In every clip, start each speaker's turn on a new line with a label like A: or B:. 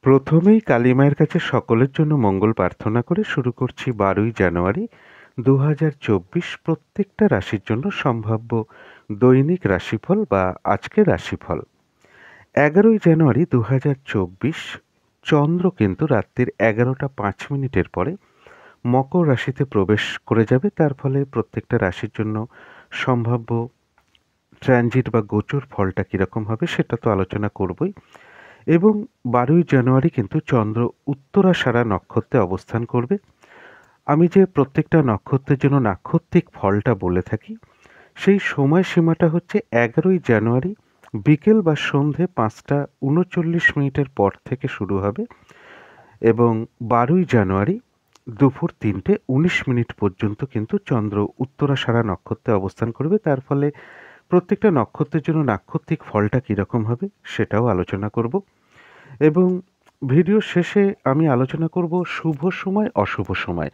A: প্রথমেই কালী মায়ের কাছে সকলের জন্য মঙ্গল প্রার্থনা করে শুরু করছি 12ই জানুয়ারি 2024 প্রত্যেকটা রাশির জন্য সম্ভাব্য দৈনিক রাশিফল বা আজকের রাশিফল। 11ই জানুয়ারি 2024 চন্দ্র কিন্তু রাত্রির 11টা 5 মিনিটের পরে মকর রাশিতে প্রবেশ করে যাবে। তার ফলে প্রত্যেকটা রাশির জন্য সম্ভাব্য ট্রানজিট বা গোচর ফলটা কীরকম হবে সেটা তো আলোচনা করবই। এবং 12ই জানুয়ারি কিন্তু চন্দ্র উত্তরাষাঢ়া নক্ষত্রে অবস্থান করবে। আমি যে প্রত্যেকটা নক্ষত্রের জন্য নাক্ষত্রিক ফলটা বলে থাকি, সেই সময়সীমাটা হচ্ছে 11ই জানুয়ারি বিকেল বা সন্ধে 5টা 39 মিনিটের পর থেকে শুরু হবে এবং 12ই জানুয়ারি দুপুর 3টে 19 মিনিট পর্যন্ত কিন্তু চন্দ্র উত্তরাষাঢ়া নক্ষত্রে অবস্থান করবে। তার ফলে প্রত্যেকটা নক্ষত্রের জন্য নাক্ষত্রিক ফলটা কীরকম হবে সেটাও আলোচনা করব এবং ভিডিও শেষে আমি আলোচনা করব শুভ সময় অশুভ সময়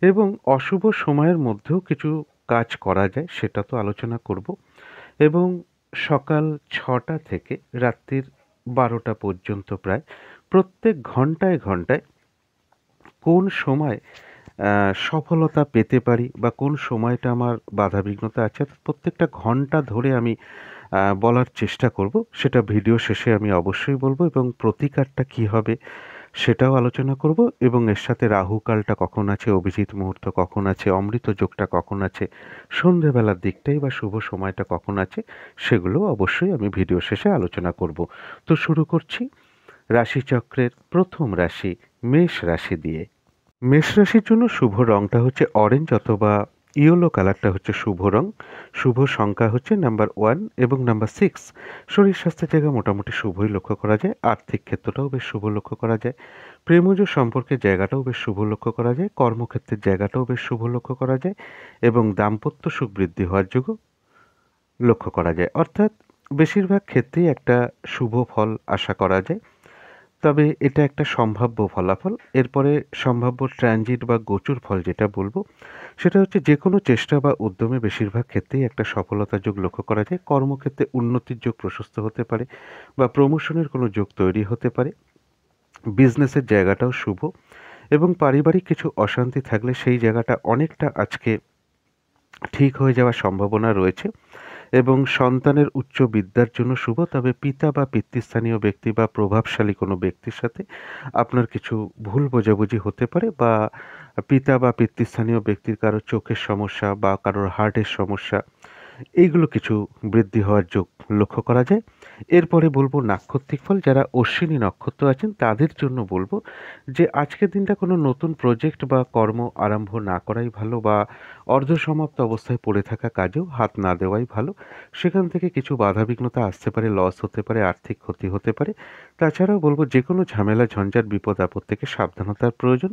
A: এবং অশুভ সময়ের মধ্যেও কিছু কাজ করা যায় সেটা তো আলোচনা করব এবং সকাল 6টা থেকে রাত্রির 12টা পর্যন্ত প্রায় প্রত্যেক ঘন্টায় ঘন্টায় কোন সময় সফলতা পেতে পারি বা কোন সময়টা আমার বাধাবিঘ্নতা আছে প্রত্যেকটা ঘন্টা ধরে আমি বলার চেষ্টা করব। সেটা ভিডিও শেষে আমি অবশ্যই বলবো এবং প্রতিকারটা কী হবে সেটাও আলোচনা করব এবং এর সাথে রাহুকালটা কখন আছে, অভিজিৎ মুহূর্ত কখন আছে, অমৃত যোগটা কখন আছে, সন্ধেবেলার দিকটাই বা শুভ সময়টা কখন আছে সেগুলো অবশ্যই আমি ভিডিও শেষে আলোচনা করব। তো শুরু করছি রাশিচক্রের প্রথম রাশি মেষ রাশি দিয়ে। মেষ রাশির জন্য শুভ রংটা হচ্ছে অরেঞ্জ অথবা ইয়েলো কালারটা হচ্ছে শুভ রং। শুভ সংখ্যা হচ্ছে নাম্বার 1 এবং নাম্বার 6। শরীর স্বাস্থ্যের জায়গা মোটামুটি শুভই লক্ষ্য করা যায়। আর্থিক ক্ষেত্রটাও বেশ শুভ লক্ষ্য করা যায়। প্রেমজ সম্পর্কের জায়গাটাও বেশ শুভ লক্ষ্য করা যায়। কর্মক্ষেত্রের জায়গাটাও বেশ শুভ লক্ষ্য করা যায় এবং দাম্পত্য সুখ বৃদ্ধি হওয়ার যোগও লক্ষ্য করা যায়। অর্থাৎ বেশিরভাগ ক্ষেত্রেই একটা শুভ ফল আশা করা যায়। তবে এটা একটা সম্ভাব্য ফলাফল। এরপরে সম্ভাব্য ট্রানজিট বা গোচর ফল যেটা বলবো সেটা হচ্ছে যে কোনো চেষ্টা বা উদ্যমে বেশিরভাগ ক্ষেত্রেই একটা সফলতার যোগ লক্ষ্য করা যায়। কর্মক্ষেত্রে উন্নতির যোগ প্রশস্ত হতে পারে বা প্রমোশনের কোনো যোগ তৈরি হতে পারে। বিজনেসের জায়গাটাও শুভ এবং পারিবারিক কিছু অশান্তি থাকলে সেই জায়গাটা অনেকটা আজকে ঠিক হয়ে যাওয়ার সম্ভাবনা রয়েছে এবং সন্তানের উচ্চ বিদ্যার জন্য শুভ। তবে পিতা বা পিতৃস্থানীয় ব্যক্তি বা প্রভাবশালী কোনো ব্যক্তির সাথে আপনার কিছু ভুল বোঝাবুঝি হতে পারে বা পিতা বা পিতৃস্থানীয় ব্যক্তির কারো চোখের সমস্যা বা কারোর হার্টের সমস্যা এইগুলো কিছু বৃদ্ধি হওয়ার যোগ লক্ষ্য করা যায়। এরপরে বলবো নাক্ষত্রিক ফল। যারা অশ্বিনী নক্ষত্র আছেন তাদের জন্য বলবো যে আজকের দিনটা কোনো নতুন প্রজেক্ট বা কর্ম আরম্ভ না করাই ভালো বা অর্ধসমাপ্ত অবস্থায় পড়ে থাকা কাজেও হাত না দেওয়াই ভালো। সেখান থেকে কিছু বাধাবিঘ্নতা আসতে পারে, লস হতে পারে, আর্থিক ক্ষতি হতে পারে। তাছাড়াও বলবো যে কোনো ঝামেলা ঝঞ্ঝাট বিপদ আপদ থেকে সাবধানতার প্রয়োজন।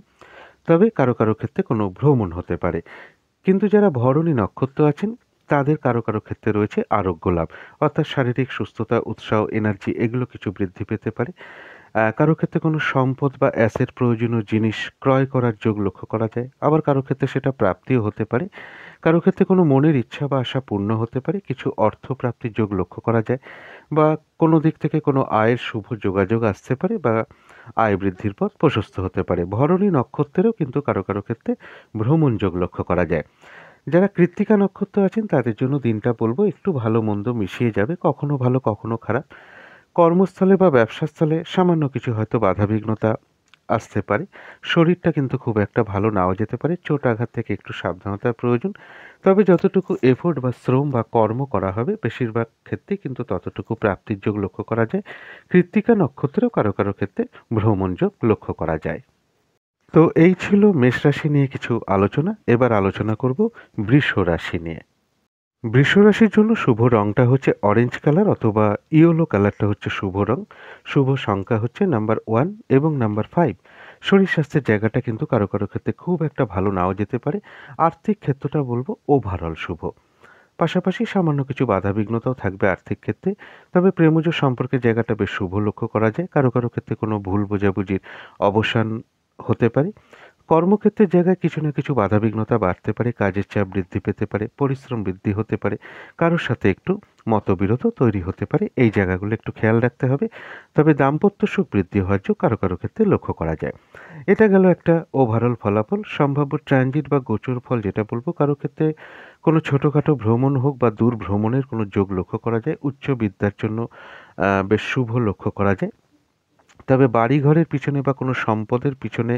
A: তবে কারো কারো ক্ষেত্রে কোনো ভ্রমণ হতে পারে। কিন্তু যারা ভরণী নক্ষত্র আছেন তাদের কারো কারো ক্ষেত্রে রয়েছে আরোগ্য লাভ, অর্থাৎ শারীরিক সুস্থতা, উৎসাহ, এনার্জি এগুলো কিছু বৃদ্ধি পেতে পারে। কারো ক্ষেত্রে কোনো সম্পদ বা অ্যাসেট প্রয়োজনীয় জিনিস ক্রয় করার যোগ লক্ষ্য করা যায়। আবার কারো ক্ষেত্রে সেটা প্রাপ্তিও হতে পারে। কারো ক্ষেত্রে কোনো মনের ইচ্ছা বা আশা পূর্ণ হতে পারে। কিছু অর্থ প্রাপ্তির যোগ লক্ষ্য করা যায় বা কোনো দিক থেকে কোনো আয়ের শুভ যোগাযোগ আসতে পারে বা আয় বৃদ্ধির পথ প্রশস্ত হতে পারে। ভরণী নক্ষত্রেরও কিন্তু কারো কারো ক্ষেত্রে ভ্রমণ যোগ লক্ষ্য করা যায়। যারা কৃত্তিকা নক্ষত্র আছেন তাদের জন্য দিনটা বলবো একটু ভালো মন্দ মিশিয়ে যাবে, কখনো ভালো কখনো খারাপ। কর্মস্থলে বা ব্যবসাস্থলে সামান্য কিছু হয়তো বাধাবিঘ্নতা আসতে পারে। শরীরটা কিন্তু খুব একটা ভালো নাও যেতে পারে। চোট আঘাত থেকে একটু সাবধানতার প্রয়োজন। তবে যতটুকু এফোর্ট বা শ্রম বা কর্ম করা হবে বেশিরভাগ ক্ষেত্রেই কিন্তু ততটুকু প্রাপ্তির যোগ লক্ষ্য করা যায়। কৃত্তিকা নক্ষত্রেও কারো কারো ক্ষেত্রে ভ্রমণ যোগ লক্ষ্য করা যায়। তো এই ছিল মেষ রাশি নিয়ে কিছু আলোচনা। এবার আলোচনা করব বৃষ রাশি নিয়ে। বৃষ রাশির জন্য শুভ রংটা হচ্ছে অরেঞ্জ কালার অথবা ইয়েলো কালারটা হচ্ছে শুভ রং। শুভ সংখ্যা হচ্ছে নাম্বার 1 এবং নাম্বার 5। শরীর স্বাস্থ্যের জায়গাটা কিন্তু কারো কারো ক্ষেত্রে খুব একটা ভালো নাও যেতে পারে। আর্থিক ক্ষেত্রটা বলবো ওভারঅল শুভ। পাশাপাশি সামান্য কিছু বাধাবিঘ্নতাও থাকবে আর্থিক ক্ষেত্রে। তবে প্রেমজ সম্পর্কের জায়গাটা বেশ শুভ লক্ষ্য করা যায়। কারো কারো ক্ষেত্রে কোনো ভুল বোঝাবুঝির অবসান হতে পারে। কর্মক্ষেত্রের জায়গায় কিছু না কিছু বাধাবিঘ্নতা বাড়তে পারে, কাজের চাপ বৃদ্ধি পেতে পারে, পরিশ্রম বৃদ্ধি হতে পারে, কারোর সাথে একটু মতবিরোধ তৈরি হতে পারে, এই জায়গাগুলো একটু খেয়াল রাখতে হবে। তবে দাম্পত্য সুখ বৃদ্ধি হওয়ার যোগ কারো কারো ক্ষেত্রে লক্ষ্য করা যায়। এটা গেল একটা ওভারঅল ফলাফল। সম্ভাব্য ট্রানজিট বা গোচর ফল যেটা বলবো, কারো ক্ষেত্রে কোনো ছোটোখাটো ভ্রমণ হোক বা দূর ভ্রমণের কোনো যোগ লক্ষ্য করা যায়, উচ্চ বিদ্যার জন্য বেশ শুভ লক্ষ্য করা যায়। তবে বাড়িঘরের পিছনে বা কোনো সম্পদের পিছনে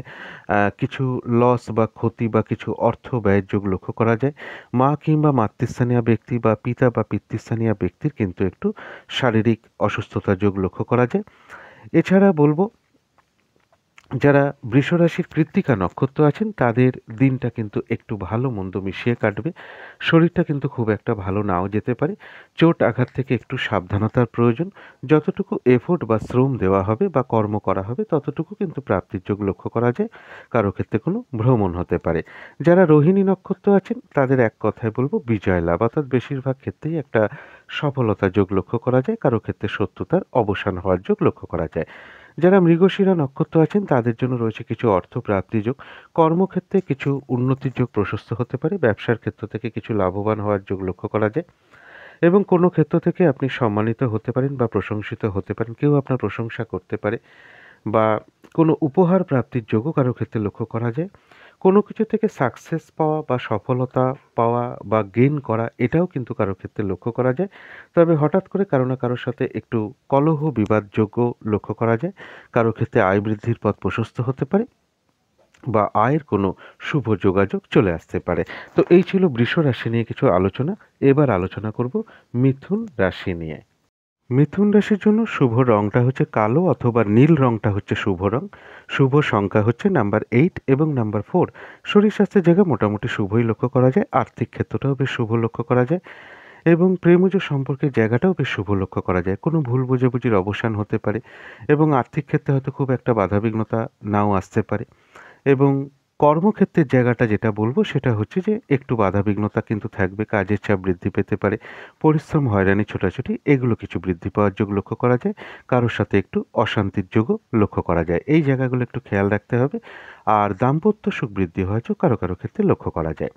A: কিছু লস বা ক্ষতি বা কিছু অর্থ ব্যয়ের যোগ লক্ষ্য করা যায়। মা কিংবা মাতৃস্থানীয় ব্যক্তি বা পিতা বা পিতৃস্থানীয় ব্যক্তির কিন্তু একটু শারীরিক অসুস্থতার যোগ লক্ষ্য করা যায়। এছাড়া বলবো, যারা বৃষরাশির কৃত্তিকা নক্ষত্র আছেন তাদের দিনটা কিন্তু একটু ভালো মন্দ মিশিয়ে কাটবে। শরীরটা কিন্তু খুব একটা ভালো নাও যেতে পারে। চোট আঘাত থেকে একটু সাবধানতার প্রয়োজন। যতটুকু এফোর্ট বা শ্রম দেওয়া হবে বা কর্ম করা হবে ততটুকু কিন্তু প্রাপ্তির যোগ লক্ষ্য করা যায়। কারো ক্ষেত্রে কোনো ভ্রমণ হতে পারে। যারা রোহিণী নক্ষত্র আছেন তাদের এক কথায় বলবো বিজয় লাভ, অর্থাৎ বেশিরভাগ ক্ষেত্রেই একটা সফলতার যোগ লক্ষ্য করা যায়। কারো ক্ষেত্রে শত্রুতার অবসান হওয়ার যোগ লক্ষ্য করা যায়। যারা মৃগশিরা নক্ষত্র আছেন তাদের জন্য রয়েছে কিছু অর্থ প্রাপ্তি যোগ। কর্মক্ষেত্রে কিছু উন্নতির যোগ প্রশস্ত হতে পারে। ব্যবসার ক্ষেত্র থেকে কিছু লাভবান হওয়ার যোগ লক্ষ্য করা যায় এবং কোনো ক্ষেত্র থেকে আপনি সম্মানিত হতে পারেন বা প্রশংসিত হতে পারেন। কেউ আপনার প্রশংসা করতে পারে বা কোনো উপহার প্রাপ্তির যোগও কারো ক্ষেত্রে লক্ষ্য করা যায়। কোনো কিছু থেকে সাকসেস পাওয়া বা সফলতা পাওয়া বা গেইন করা, এটাও কিন্তু কারো ক্ষেত্রে লক্ষ্য করা যায়। তবে হঠাৎ করে কারো না কারোর সাথে একটু কলহ বিবাদযোগ্য লক্ষ্য করা যায়। কারো ক্ষেত্রে আয় বৃদ্ধির পথ প্রশস্ত হতে পারে বা আয়ের কোনো শুভ যোগাযোগ চলে আসতে পারে। তো এই ছিল বৃষ রাশি নিয়ে কিছু আলোচনা। এবার আলোচনা করব মিথুন রাশি নিয়ে। মিথুন রাশির জন্য শুভ রংটা হচ্ছে কালো অথবা নীল রংটা হচ্ছে শুভ রং। শুভ সংখ্যা হচ্ছে নাম্বার 8 এবং নাম্বার 4। শরীর স্বাস্থ্যের জায়গা মোটামুটি শুভই লক্ষ্য করা যায়। আর্থিক ক্ষেত্রটাও বেশ শুভ লক্ষ্য করা যায় এবং প্রেমজ সম্পর্কের জায়গাটাও বেশ শুভ লক্ষ্য করা যায়। কোনো ভুল বোঝাবুঝির অবসান হতে পারে এবং আর্থিক ক্ষেত্রে হয়তো খুব একটা বাধাবিঘ্নতা নাও আসতে পারে এবং কর্মক্ষেত্রের জায়গাটা যেটা বলবো সেটা হচ্ছে যে একটু বাধাবিঘ্নতা কিন্তু থাকবে। কাজের চাপ বৃদ্ধি পেতে পারে, পরিশ্রম, হয়রানি, ছোটাছুটি এগুলো কিছু বৃদ্ধি পাওয়ার যোগ লক্ষ্য করা যায়। কারোর সাথে একটু অশান্তির যোগও লক্ষ্য করা যায়। এই জায়গাগুলো একটু খেয়াল রাখতে হবে। আর দাম্পত্য সুখ বৃদ্ধি হওয়ার যোগ কারো কারো ক্ষেত্রে লক্ষ্য করা যায়।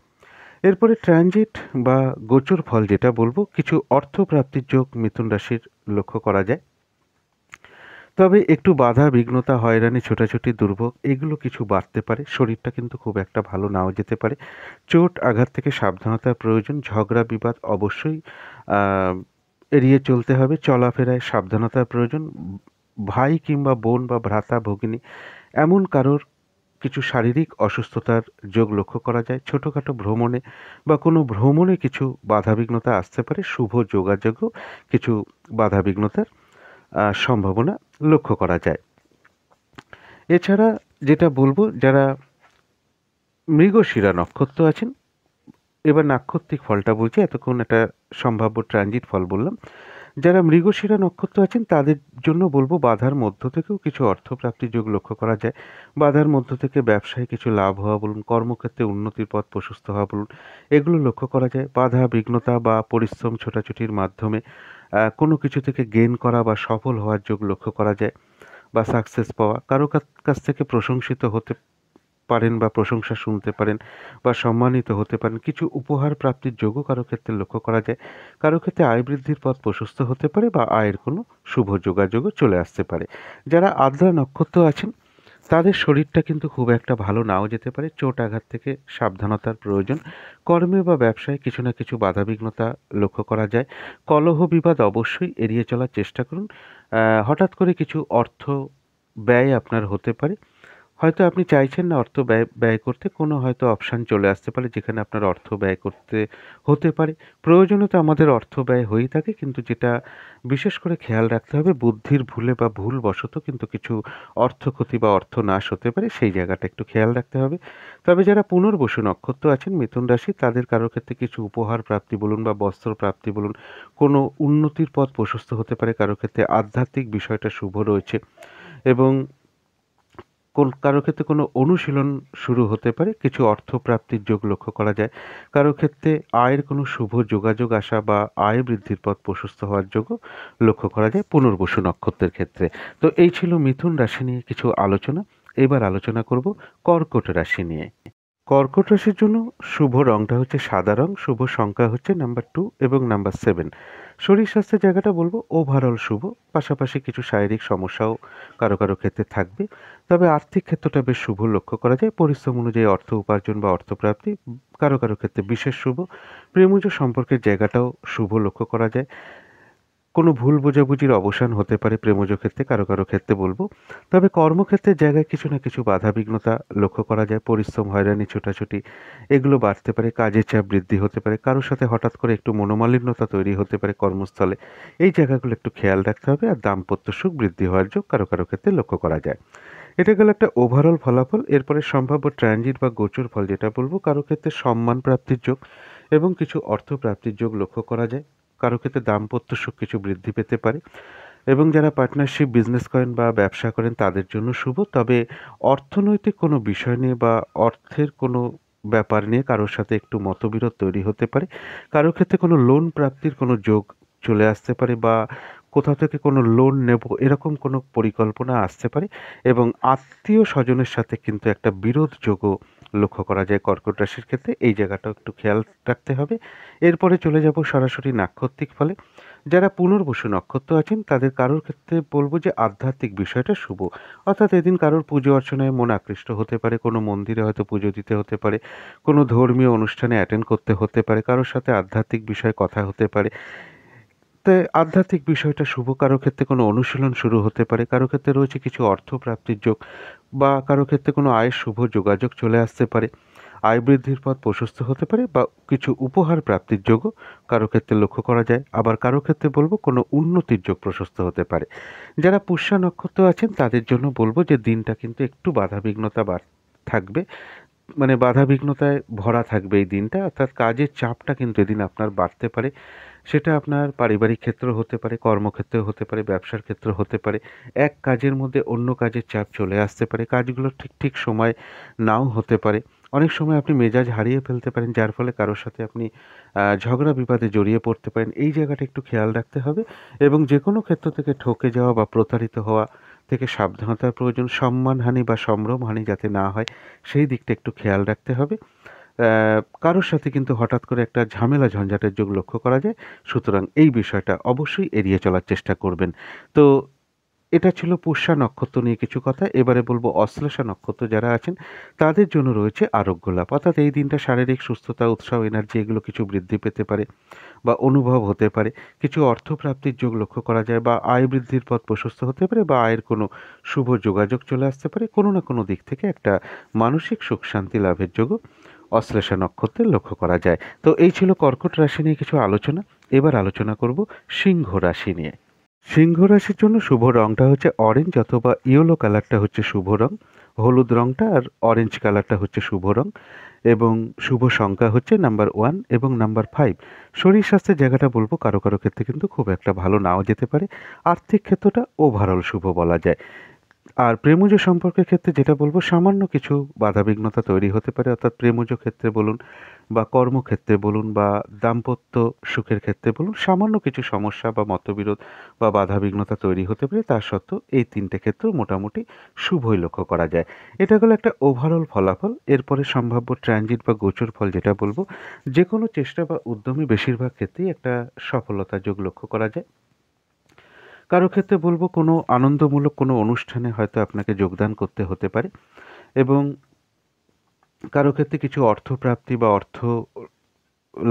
A: এরপরে ট্রানজিট বা গোচর ফল যেটা বলবো, কিছু অর্থ প্রাপ্তির যোগ মিথুন রাশির লক্ষ্য করা যায়। তবে একটু বাধা বিঘ্নতা, হয়রানি, ছোটাছুটি, দুর্ভোগ এগুলো কিছু বাড়তে পারে। শরীরটা কিন্তু খুব একটা ভালো নাও যেতে পারে। চোট আঘাত থেকে সাবধানতার প্রয়োজন। ঝগড়া বিবাদ অবশ্যই এড়িয়ে চলতে হবে। চলাফেরায় সাবধানতার প্রয়োজন। ভাই কিংবা বোন বা ভ্রাতা ভগিনী এমন কারোর কিছু শারীরিক অসুস্থতার যোগ লক্ষ্য করা যায়। ছোটোখাটো ভ্রমণে বা কোনো ভ্রমণে কিছু বাধাবিঘ্নতা আসতে পারে। শুভ যোগাযোগও কিছু বাধাবিঘ্নতার সম্ভাবনা লক্ষ্য করা যায়। এছাড়া যেটা বলবো, যারা মৃগশিরা নক্ষত্র আছেন, এবার নাক্ষত্রিক ফলটা বলছি, এতক্ষণ একটা সম্ভাব্য ট্রানজিট ফল বললাম। যারা মৃগশিরা নক্ষত্র আছেন তাদের জন্য বলবো বাধার মধ্য থেকেও কিছু অর্থপ্রাপ্তির যোগ লক্ষ্য করা যায়। বাধার মধ্য থেকে ব্যবসায় কিছু লাভ হওয়া বলুন, কর্মক্ষেত্রে উন্নতির পথ প্রশস্ত হওয়া বলুন, এগুলো লক্ষ্য করা যায়। বাধা বিঘ্নতা বা পরিশ্রম ছোটাছুটির মাধ্যমে কোনো কিছু থেকে গেইন করা বা সফল হওয়ার যোগ লক্ষ্য করা যায় বা সাকসেস পাওয়া। কারো কাছ থেকে প্রশংসিত হতে পারেন বা প্রশংসা শুনতে পারেন বা সম্মানিত হতে পারেন। কিছু উপহার প্রাপ্তির যোগও কারো ক্ষেত্রে লক্ষ্য করা যায়। কারো ক্ষেত্রে আয় বৃদ্ধির পথ প্রশস্ত হতে পারে বা আয়ের কোনো শুভ যোগাযোগও চলে আসতে পারে। যারা আদ্রা নক্ষত্র আছেন তাদের শরীরটা কিন্তু খুব একটা ভালো নাও যেতে পারে। চোট আঘাত থেকে সাবধানতার প্রয়োজন। কর্মে বা ব্যবসায় কিছু না কিছু বাধাবিঘ্নতা লক্ষ্য করা যায়। কলহ বিবাদ অবশ্যই এড়িয়ে চলার চেষ্টা করুন। হঠাৎ করে কিছু অর্থ ব্যয় আপনার হতে পারে। হয়তো আপনি চাইছেন না অর্থ ব্যয় ব্যয় করতে, কোনো হয়তো অপশান চলে আসতে পারে যেখানে আপনার অর্থ ব্যয় করতে হতে পারে। প্রয়োজনে তো আমাদের অর্থ ব্যয় হয়েই থাকে, কিন্তু যেটা বিশেষ করে খেয়াল রাখতে হবে, বুদ্ধির ভুলে বা ভুলবশত কিন্তু কিছু অর্থ ক্ষতি বা অর্থ নাশ হতে পারে, সেই জায়গাটা একটু খেয়াল রাখতে হবে। তবে যারা পুনর্বসু নক্ষত্র আছেন মিথুন রাশি, তাদের কারোর ক্ষেত্রে কিছু উপহার প্রাপ্তি বলুন বা বস্ত্র প্রাপ্তি বলুন, কোনো উন্নতির পথ প্রশস্ত হতে পারে। কারোর ক্ষেত্রে আধ্যাত্মিক বিষয়টা শুভ রয়েছে এবং কারো ক্ষেত্রে কোনো অনুশীলন শুরু হতে পারে। কিছু অর্থ প্রাপ্তির যোগ লক্ষ্য করা যায়। কারো ক্ষেত্রে আয়ের কোনো শুভ যোগাযোগ আসা বা আয় বৃদ্ধির পথ প্রশস্ত হওয়ার যোগও লক্ষ্য করা যায় পুনর্বসু নক্ষত্রের ক্ষেত্রে। তো এই ছিল মিথুন রাশি নিয়ে কিছু আলোচনা। এবার আলোচনা করব কর্কট রাশি নিয়ে। কর্কট রাশির জন্য শুভ রংটা হচ্ছে সাদা রং, শুভ সংখ্যা হচ্ছে নাম্বার 2 এবং নাম্বার 7। শরীর স্বাস্থ্যের জায়গাটা বলবো ওভারঅল শুভ, পাশাপাশি কিছু শারীরিক সমস্যাও কারো কারো ক্ষেত্রে থাকবে। তবে আর্থিক ক্ষেত্রটা বেশ শুভ লক্ষ্য করা যায়, পরিশ্রম অনুযায়ী অর্থ উপার্জন বা অর্থপ্রাপ্তি কারো কারো ক্ষেত্রে বিশেষ শুভ। প্রেমজ সম্পর্কের জায়গাটাও শুভ লক্ষ্য করা যায়। কোনো ভুল বোঝাবুঝির অবসান হতে পারে প্রেমজ ক্ষেত্রে, কারো কারো ক্ষেত্রে বলবো। তবে কর্মক্ষেত্রের জায়গায় কিছু না কিছু বাধাবিঘ্নতা লক্ষ্য করা যায়, পরিশ্রম, হয়রানি, ছোটাছুটি এগুলো বাড়তে পারে, কাজের চাপ বৃদ্ধি হতে পারে, কারোর সাথে হঠাৎ করে একটু মনোমালিন্যতা তৈরি হতে পারে কর্মস্থলে, এই জায়গাগুলো একটু খেয়াল রাখতে হবে। আর দাম্পত্য সুখ বৃদ্ধি হওয়ার যোগ কারো কারো ক্ষেত্রে লক্ষ্য করা যায়। এটা গেল একটা ওভারঅল ফলাফল। এরপরে সম্ভাব্য ট্রানজিট বা গোচর ফল যেটা বলবো, কারো ক্ষেত্রে সম্মান প্রাপ্তির যোগ এবং কিছু অর্থ প্রাপ্তির যোগ লক্ষ্য করা যায়। কারো ক্ষেত্রে দাম্পত্য সুখ কিছু বৃদ্ধি পেতে পারে এবং যারা পার্টনারশিপ বিজনেস করেন বা ব্যবসা করেন তাদের জন্য শুভ। তবে অর্থনৈতিক কোনো বিষয় নিয়ে বা অর্থের কোনো ব্যাপার নিয়ে কারোর সাথে একটু মতবিরোধ তৈরি হতে পারে। কারো ক্ষেত্রে কোনো লোন প্রাপ্তির কোনো যোগ চলে আসতে পারে বা কোথাও থেকে কোনো লোন নেব এরকম কোনো পরিকল্পনা আসতে পারে এবং আত্মীয় স্বজনের সাথে কিন্তু একটা বিরোধ যোগও লক্ষ্য করা যায় কর্কট রাশির ক্ষেত্রে, এই জায়গাটাও একটু খেয়াল রাখতে হবে। এরপরে চলে যাব সরাসরি নাক্ষত্রিক ফলে। যারা পুনর্বসু নক্ষত্র আছেন তাদের কারোর ক্ষেত্রে বলবো যে আধ্যাত্মিক বিষয়টা শুভ, অর্থাৎ এদিন কারোর পুজো অর্চনায় মন আকৃষ্ট হতে পারে, কোনো মন্দিরে হয়তো পুজো দিতে হতে পারে, কোনো ধর্মীয় অনুষ্ঠানে অ্যাটেন্ড করতে হতে পারে, কারোর সাথে আধ্যাত্মিক বিষয়ে কথা হতে পারে। তাই আধ্যাত্মিক বিষয়টা শুভ। কারো ক্ষেত্রে কোনো অনুশীলন শুরু হতে পারে, কারো ক্ষেত্রে রয়েছে কিছু অর্থ প্রাপ্তির যোগ বা কারো ক্ষেত্রে কোনো আয়ের শুভ যোগাযোগ চলে আসতে পারে, আয় বৃদ্ধির পথ প্রশস্ত হতে পারে বা কিছু উপহার প্রাপ্তির যোগও কারো ক্ষেত্রে লক্ষ্য করা যায়। আবার কারো ক্ষেত্রে বলবো কোনো উন্নতির যোগ প্রশস্ত হতে পারে। যারা পুষ্যা নক্ষত্র আছেন তাদের জন্য বলবো যে দিনটা কিন্তু একটু বাধাবিঘ্নতা থাকবে, মানে বাধাবিঘ্নতায় ভরা থাকবে এই দিনটা, অর্থাৎ কাজের চাপটা কিন্তু এদিন আপনার বাড়তে পারে। সেটা আপনার পারিবারিক ক্ষেত্র হতে পারে, কর্মক্ষেত্রে হতে পারে, ব্যবসার ক্ষেত্র হতে পারে। এক কাজের মধ্যে অন্য কাজের চাপ চলে আসতে পারে, কাজগুলো ঠিক ঠিক সময় নাও হতে পারে। অনেক সময় আপনি মেজাজ হারিয়ে ফেলতে পারেন, যার ফলে কারোর সাথে আপনি ঝগড়া বিবাদে জড়িয়ে পড়তে পারেন, এই জায়গাটা একটু খেয়াল রাখতে হবে। এবং যে কোনো ক্ষেত্র থেকে ঠকে যাওয়া বা প্রতারিত হওয়া থেকে সাবধানতার প্রয়োজন, সম্মানহানি বা সম্ভ্রমহানি যাতে না হয় সেই দিকটা একটু খেয়াল রাখতে হবে। কারোর সাথে কিন্তু হঠাৎ করে একটা ঝামেলা ঝঞ্ঝাটের যোগ লক্ষ্য করা যায়, সুতরাং এই বিষয়টা অবশ্যই এড়িয়ে চলার চেষ্টা করবেন। তো এটা ছিল পুষ্যা নক্ষত্র নিয়ে কিছু কথা। এবারে বলবো অশ্লেষা নক্ষত্র যারা আছেন তাদের জন্য রয়েছে আরোগ্য লাভ, অর্থাৎ এই দিনটা শারীরিক সুস্থতা, উৎসাহ, এনার্জি এগুলো কিছু বৃদ্ধি পেতে পারে বা অনুভব হতে পারে। কিছু অর্থপ্রাপ্তির যোগ লক্ষ্য করা যায় বা আয় বৃদ্ধির পথ প্রশস্ত হতে পারে বা আয়ের কোনো শুভ যোগাযোগ চলে আসতে পারে। কোনো না কোনো দিক থেকে একটা মানসিক সুখ শান্তি লাভের যোগও অশ্লেষা নক্ষত্রে লক্ষ্য করা যায়। তো এই ছিল কর্কট রাশি নিয়ে কিছু আলোচনা। এবার আলোচনা করব সিংহ রাশি নিয়ে। সিংহ রাশির জন্য শুভ রংটা হচ্ছে অরেঞ্জ অথবা ইয়েলো কালারটা হচ্ছে শুভ রং, হলুদ রংটা আর অরেঞ্জ কালারটা হচ্ছে শুভ রং এবং শুভ সংখ্যা হচ্ছে নাম্বার 1 এবং নাম্বার 5। শরীর স্বাস্থ্যের জায়গাটা বলবো কারো কারো ক্ষেত্রে কিন্তু খুব একটা ভালো নাও যেতে পারে। আর্থিক ক্ষেত্রটা ওভারঅল শুভ বলা যায়। আর প্রেমজ সম্পর্কের ক্ষেত্রে যেটা বলবো, সামান্য কিছু বাধাবিঘ্নতা তৈরি হতে পারে, অর্থাৎ প্রেমজ ক্ষেত্রে বলুন বা কর্মক্ষেত্রে বলুন বা দাম্পত্য সুখের ক্ষেত্রে বলুন, সামান্য কিছু সমস্যা বা মতবিরোধ বা বাধাবিঘ্নতা তৈরি হতে পারে। তার সত্ত্বেও এই তিনটে ক্ষেত্র মোটামুটি শুভই লক্ষ্য করা যায়। এটা হলো একটা ওভারঅল ফলাফল। এরপরে সম্ভাব্য ট্রানজিট বা গোচর ফল যেটা বলবো, যে কোনো চেষ্টা বা উদ্যমী বেশিরভাগ ক্ষেত্রেই একটা সফলতা যোগ লক্ষ্য করা যায়। কারো ক্ষেত্রে বলবো কোনো আনন্দমূলক কোনো অনুষ্ঠানে হয়তো আপনাকে যোগদান করতে হতে পারে এবং কারো ক্ষেত্রে কিছু অর্থপ্রাপ্তি বা অর্থ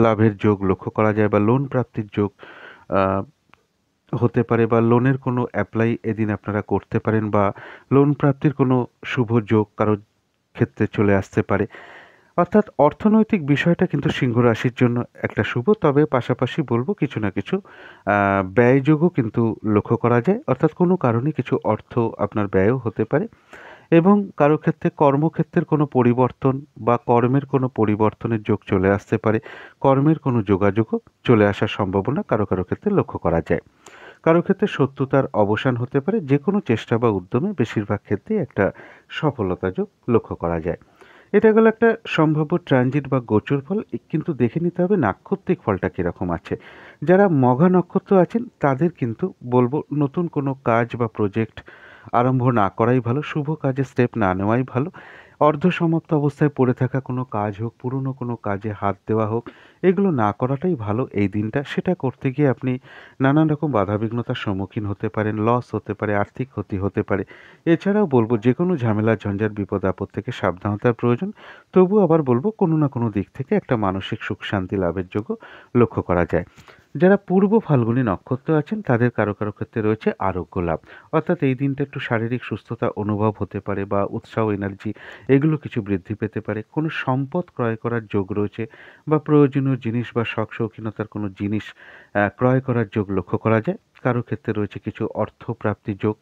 A: লাভের যোগ লক্ষ্য করা যায় বা লোন প্রাপ্তির যোগ আহ, হতে পারে বা লোনের কোনো অ্যাপ্লাই এদিন আপনারা করতে পারেন বা লোন প্রাপ্তির কোনো শুভ যোগ কারোর ক্ষেত্রে চলে আসতে পারে। অর্থাৎ অর্থনৈতিক বিষয়টা কিন্তু সিংহ রাশির জন্য একটা শুভ, তবে পাশাপাশি বলবো কিছু না কিছু ব্যয়যোগও কিন্তু লক্ষ্য করা যায়, অর্থাৎ কোনো কারণে কিছু অর্থ আপনার ব্যয়ও হতে পারে এবং কারো ক্ষেত্রে কর্মক্ষেত্রের কোনো পরিবর্তন বা কর্মের কোনো পরিবর্তনের যোগ চলে আসতে পারে, কর্মের কোনো যোগাযোগও চলে আসার সম্ভাবনা কারো কারো ক্ষেত্রে লক্ষ্য করা যায়। কারো ক্ষেত্রে শত্রুতার অবসান হতে পারে, যে কোনো চেষ্টা বা উদ্যমে বেশিরভাগ ক্ষেত্রেই একটা সফলতা যোগ লক্ষ্য করা যায়। এটা গেল একটা সম্ভাব্য ট্রানজিট বা গোচর ফল, কিন্তু দেখে নিতে হবে নাক্ষত্রিক ফলটা কীরকম আছে। যারা মঘা নক্ষত্র আছেন তাদের কিন্তু বলবো নতুন কোনো কাজ বা প্রজেক্ট আরম্ভ না করাই ভালো, শুভ কাজে স্টেপ না নেওয়াই ভালো। অর্ধসমাপ্ত অবস্থায় পড়ে থাকা কোনো কাজ হোক, পুরনো কোনো কাজে হাত দেওয়া হোক, এগুলো না করাটাই ভালো এই দিনটা। সেটা করতে গিয়ে আপনি নানান রকম বাধাবিঘ্নতার সম্মুখীন হতে পারেন, লস হতে পারে, আর্থিক ক্ষতি হতে পারে। এছাড়াও বলব যে কোনো ঝামেলা, ঝঞ্ঝাট, বিপদ আপদ থেকে সাবধানতার প্রয়োজন। তবুও আবার বলব কোনো না কোনো দিক থেকে একটা মানসিক সুখ শান্তি লাভের যোগ্য লক্ষ্য করা যায়। যারা পূর্ব ফাল্গুনী নক্ষত্র আছেন তাদের কারো কারো ক্ষেত্রে রয়েছে আরোগ্য লাভ, অর্থাৎ এই দিনটা একটু শারীরিক সুস্থতা অনুভব হতে পারে বা উৎসাহ, এনার্জি এগুলো কিছু বৃদ্ধি পেতে পারে। কোনো সম্পদ ক্রয় করার যোগ রয়েছে বা প্রয়োজনীয় জিনিস বা শখ শৌখিনতার কোনো জিনিস ক্রয় করার যোগ লক্ষ্য করা যায়। কারো ক্ষেত্রে রয়েছে কিছু অর্থ প্রাপ্তির যোগ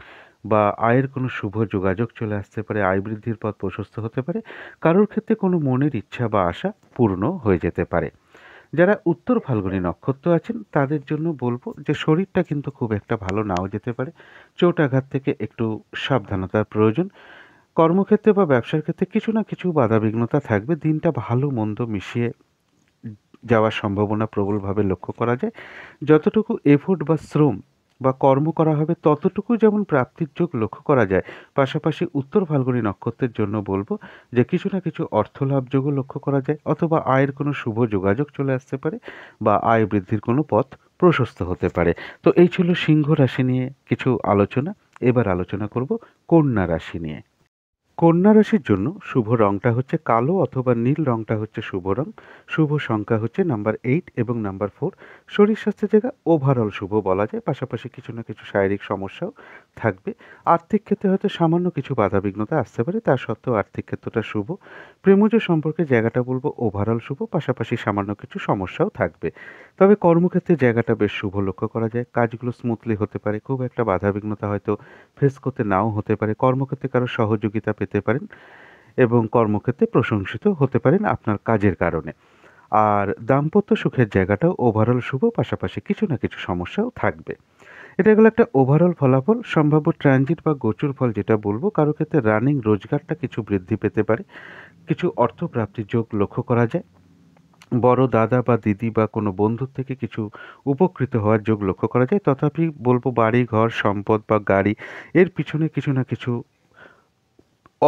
A: বা আয়ের কোনো শুভ যোগাযোগ চলে আসতে পারে, আয় বৃদ্ধির পথ প্রশস্ত হতে পারে। কারোর ক্ষেত্রে কোনো মনের ইচ্ছা বা আশা পূর্ণ হয়ে যেতে পারে। যারা উত্তর ফাল্গুনী নক্ষত্র আছেন তাদের জন্য বলবো যে শরীরটা কিন্তু খুব একটা ভালো নাও যেতে পারে, চোট আঘাত থেকে একটু সাবধানতার প্রয়োজন। কর্মক্ষেত্রে বা ব্যবসার ক্ষেত্রে কিছু না কিছু বাধাবিঘ্নতা থাকবে, দিনটা ভালো মন্দ মিশিয়ে যাওয়ার সম্ভাবনা প্রবলভাবে লক্ষ্য করা যায়। যতটুকু এফোর্ট বা শ্রম বা কর্ম করা হবে ততটুকু যেমন প্রাপ্তির যোগ লক্ষ্য করা যায়, পাশাপাশি উত্তর ফাল্গুনী নক্ষত্রের জন্য বলবো যে কিছু না কিছু অর্থলাভ যোগও লক্ষ্য করা যায়, অথবা আয়ের কোনো শুভ যোগাযোগ চলে আসতে পারে বা আয় বৃদ্ধির কোনো পথ প্রশস্ত হতে পারে। তো এই ছিল সিংহ রাশি নিয়ে কিছু আলোচনা। এবার আলোচনা করব কন্যা রাশি নিয়ে। কন্যা রাশির জন্য শুভ রংটা হচ্ছে কালো অথবা নীল রংটা হচ্ছে শুভ রং। শুভ সংখ্যা হচ্ছে নাম্বার 8 এবং নাম্বার 4। শরীর স্বাস্থ্যের জায়গা ওভারঅল শুভ বলা যায়, পাশাপাশি কিছু না কিছু শারীরিক সমস্যাও থাকবে। আর্থিক ক্ষেত্রে হয়তো সামান্য কিছু বাধাবিঘ্নতা আসতে পারে, তা সত্ত্বেও আর্থিক ক্ষেত্রটা শুভ। প্রেমজ সম্পর্কে জায়গাটা বলবো ওভারঅল শুভ, পাশাপাশি সামান্য কিছু সমস্যাও থাকবে। তবে কর্মক্ষেত্রে জায়গাটা বেশ শুভ লক্ষ্য করা যায়, কাজগুলো স্মুথলি হতে পারে, খুব একটা বাধাবিঘ্নতা হয়তো ফেস করতে নাও হতে পারে। কর্মক্ষেত্রে কারো সহযোগিতা পেতে পারেন এবং কর্মক্ষেত্রে প্রশংসিত হতে পারেন আপনার কাজের কারণে। আর দাম্পত্য সুখের জায়গাটাও ওভারঅল শুভ, পাশাপাশি কিছু না কিছু সমস্যাও থাকবে। এটা গেল একটা ওভারঅল ফলাফল। সম্ভাব্য ট্রানজিট বা গোচর ফল যেটা বলবো, কারো ক্ষেত্রে রানিং রোজগারটা কিছু বৃদ্ধি পেতে পারে, কিছু অর্থ প্রাপ্তির যোগ লক্ষ্য করা যায়। বড় দাদা বা দিদি বা কোনো বন্ধুর থেকে কিছু উপকৃত হওয়ার যোগ লক্ষ্য করা যায়। তথাপি বলবো বাড়ি ঘর সম্পদ বা গাড়ি এর পিছনে কিছু না কিছু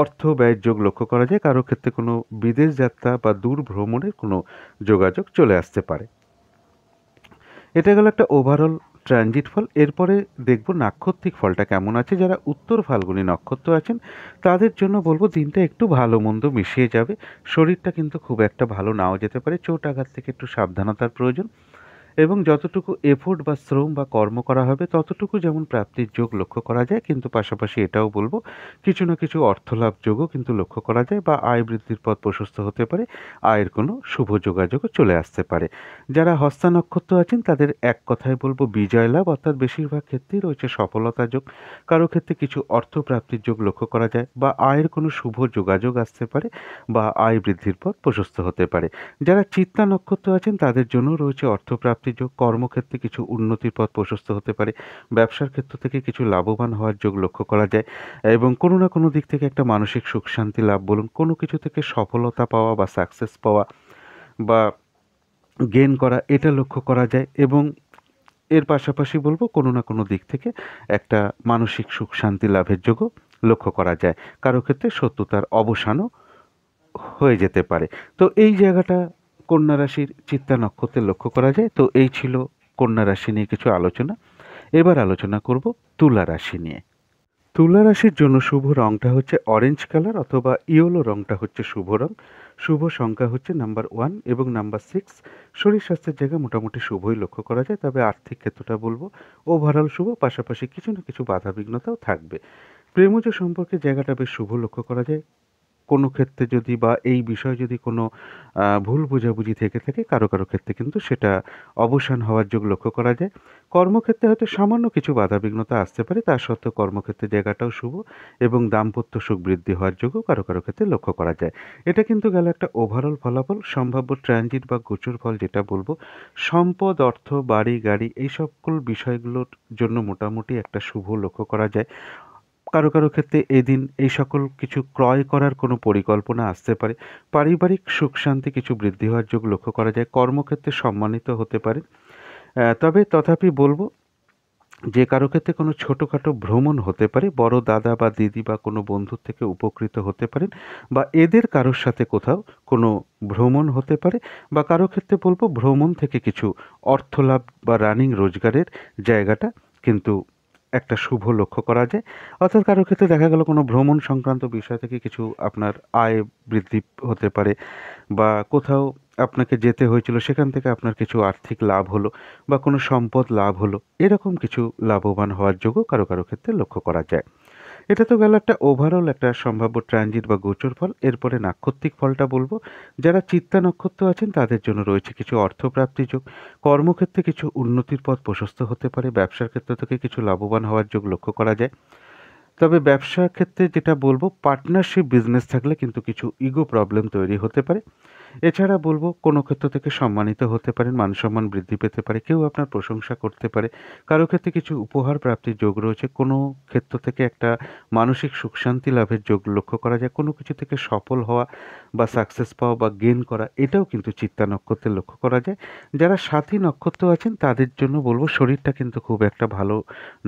A: অর্থ ব্যয়ের যোগ লক্ষ্য করা যায়। কারো ক্ষেত্রে কোনো বিদেশ যাত্রা বা দূর ভ্রমণের কোনো যোগাযোগ চলে আসতে পারে। এটা গেল একটা ওভারঅল ট্রানজিট ফল। এরপরে দেখব নাক্ষত্রিক ফলটা কেমন আছে। যারা উত্তর ফাল্গুনী নক্ষত্র আছেন তাদের জন্য বলবো দিনটা একটু ভালো মন্দ মিশিয়ে যাবে। শরীরটা কিন্তু খুব একটা ভালো নাও যেতে পারে, চোট আঘাত থেকে একটু সাবধানতার প্রয়োজন। এবং যতটুকু এফোর্ট বা শ্রম বা কর্ম করা হবে ততটুকু যেমন প্রাপ্তির যোগ লক্ষ্য করা যায়, কিন্তু পাশাপাশি এটাও বলবো কিছু না কিছু অর্থলাভ যোগও কিন্তু লক্ষ্য করা যায় বা আয় বৃদ্ধির পথ প্রশস্ত হতে পারে, আয়ের কোনো শুভ যোগাযোগও চলে আসতে পারে। যারা হস্তা নক্ষত্র আছেন তাদের এক কথায় বলবো বিজয় লাভ, অর্থাৎ বেশিরভাগ ক্ষেত্রেই রয়েছে সফলতা যোগ। কারো ক্ষেত্রে কিছু অর্থ প্রাপ্তির যোগ লক্ষ্য করা যায় বা আয়ের কোনো শুভ যোগাযোগ আসতে পারে বা আয় বৃদ্ধির পথ প্রশস্ত হতে পারে। যারা চিত্তা নক্ষত্র আছেন তাদের জন্য রয়েছে অর্থপ্রাপ্তির যোগ, কর্মক্ষেত্রে কিছু উন্নতির পথ প্রশস্ত হতে পারে, ব্যবসার ক্ষেত্র থেকে কিছু লাভবান হওয়ার যোগ লক্ষ্য করা যায় এবং কোনো না কোনো দিক থেকে একটা মানসিক সুখ শান্তি লাভ বলুন, কোনো কিছু থেকে সফলতা পাওয়া বা সাকসেস পাওয়া বা গেইন করা এটা লক্ষ্য করা যায়। এবং এর পাশাপাশি বলবো কোনো না কোনো দিক থেকে একটা মানসিক সুখ শান্তি লাভের যোগও লক্ষ্য করা যায়। কারো ক্ষেত্রে শত্রুতার অবসানও হয়ে যেতে পারে। তো এই জায়গাটা কন্যা রাশির চিত্তা নক্ষত্রে লক্ষ্য করা যায়। তো এই ছিল কন্যা রাশি নিয়ে কিছু আলোচনা। এবার আলোচনা করব তুলা রাশি নিয়ে। তুলা রাশির জন্য শুভ রংটা হচ্ছে অরেঞ্জ কালার অথবা ইয়েলো রংটা হচ্ছে শুভ রং। শুভ সংখ্যা হচ্ছে নাম্বার 1 এবং নাম্বার 6। শরীর স্বাস্থ্যের জায়গা মোটামুটি শুভই লক্ষ্য করা যায়, তবে আর্থিক ক্ষেত্রটা বলবো ওভারঅল শুভ, পাশাপাশি কিছু না কিছু বাধাবিঘ্নতাও থাকবে। প্রেমজ সম্পর্কে জায়গাটা বেশ শুভ লক্ষ্য করা যায়। কোনো ক্ষেত্রে যদি বা এই বিষয়ে যদি কোনো ভুল বোঝাবুঝি থেকে থাকে কারো কারো ক্ষেত্রে কিন্তু সেটা অবসান হওয়ার যোগ লক্ষ্য করা যায়। কর্মক্ষেত্রে হয়তো সামান্য কিছু বাধাবিঘ্নতা আসতে পারে, তা সত্ত্বেও কর্মক্ষেত্রে জায়গাটাও শুভ এবং দাম্পত্য সুখ বৃদ্ধি হওয়ার যোগও কারো কারো ক্ষেত্রে লক্ষ্য করা যায়। এটা কিন্তু গেল একটা ওভারঅল ফলাফল। সম্ভাব্য ট্রানজিট বা গোচর ফল যেটা বলবো, সম্পদ, অর্থ, বাড়ি গাড়ি এই সকল বিষয়গুলোর জন্য মোটামুটি একটা শুভ লক্ষ্য করা যায়। কারো কারো ক্ষেত্রে এদিন এই সকল কিছু ক্রয় করার কোনো পরিকল্পনা আসতে পারে। পারিবারিক সুখ শান্তি কিছু বৃদ্ধি হওয়ার যোগ লক্ষ্য করা যায়। কর্মক্ষেত্রে সম্মানিত হতে পারে। তবে তথাপি বলবো যে কারো ক্ষেত্রে কোনো ছোটোখাটো ভ্রমণ হতে পারে, বড় দাদা বা দিদি বা কোনো বন্ধুর থেকে উপকৃত হতে পারেন, বা এদের কারোর সাথে কোথাও কোনো ভ্রমণ হতে পারে, বা কারো ক্ষেত্রে বলবো ভ্রমণ থেকে কিছু অর্থলাভ বা রানিং রোজগারের জায়গাটা কিন্তু একটা শুভ লক্ষ্য করা যায়। অর্থাৎ কারো ক্ষেত্রে দেখা গেল কোনো ভ্রমণ সংক্রান্ত বিষয় থেকে কিছু আপনার আয় বৃদ্ধি হতে পারে, বা কোথাও আপনাকে যেতে হয়েছিল সেখান থেকে আপনার কিছু আর্থিক লাভ হলো, বা কোনো সম্পদ লাভ হলো, এরকম কিছু লাভবান হওয়ার যোগও কারো কারো ক্ষেত্রে লক্ষ্য করা যায়। এটা তো গেল একটা ওভারঅল একটা সম্ভাব্য ট্রানজিট বা গোচর ফল। এরপরে নাক্ষত্রিক ফলটা বলবো। যারা চিত্তা নক্ষত্র আছেন তাদের জন্য রয়েছে কিছু অর্থপ্রাপ্তি যোগ, কর্মক্ষেত্রে কিছু উন্নতির পথ প্রশস্ত হতে পারে, ব্যবসার ক্ষেত্র থেকে কিছু লাভবান হওয়ার যোগ লক্ষ্য করা যায়। তবে ব্যবসার ক্ষেত্রে যেটা বলবো, পার্টনারশিপ বিজনেস থাকলে কিন্তু কিছু ইগো প্রবলেম তৈরি হতে পারে। এছাড়া বলব কোনো ক্ষেত্র থেকে সম্মানিত হতে পারেন, মান-সম্মান বৃদ্ধি পেতে পারে, কেউ আপনার প্রশংসা করতে পারে, কারো ক্ষেত্রে কিছু উপহার প্রাপ্তির যোগ রয়েছে, কোনো ক্ষেত্র থেকে একটা মানসিক সুখ-শান্তি লাভের যোগ লক্ষ্য করা যায়, কোনো কিছু থেকে সফল হওয়া বা সাকসেস পাওয়া বা গেইন করা, এটাও কিন্তু চিত্তা নক্ষত্রে লক্ষ্য করা যায়। যারা সাথী নক্ষত্র আছেন তাদের জন্য বলব শরীরটা কিন্তু খুব একটা ভালো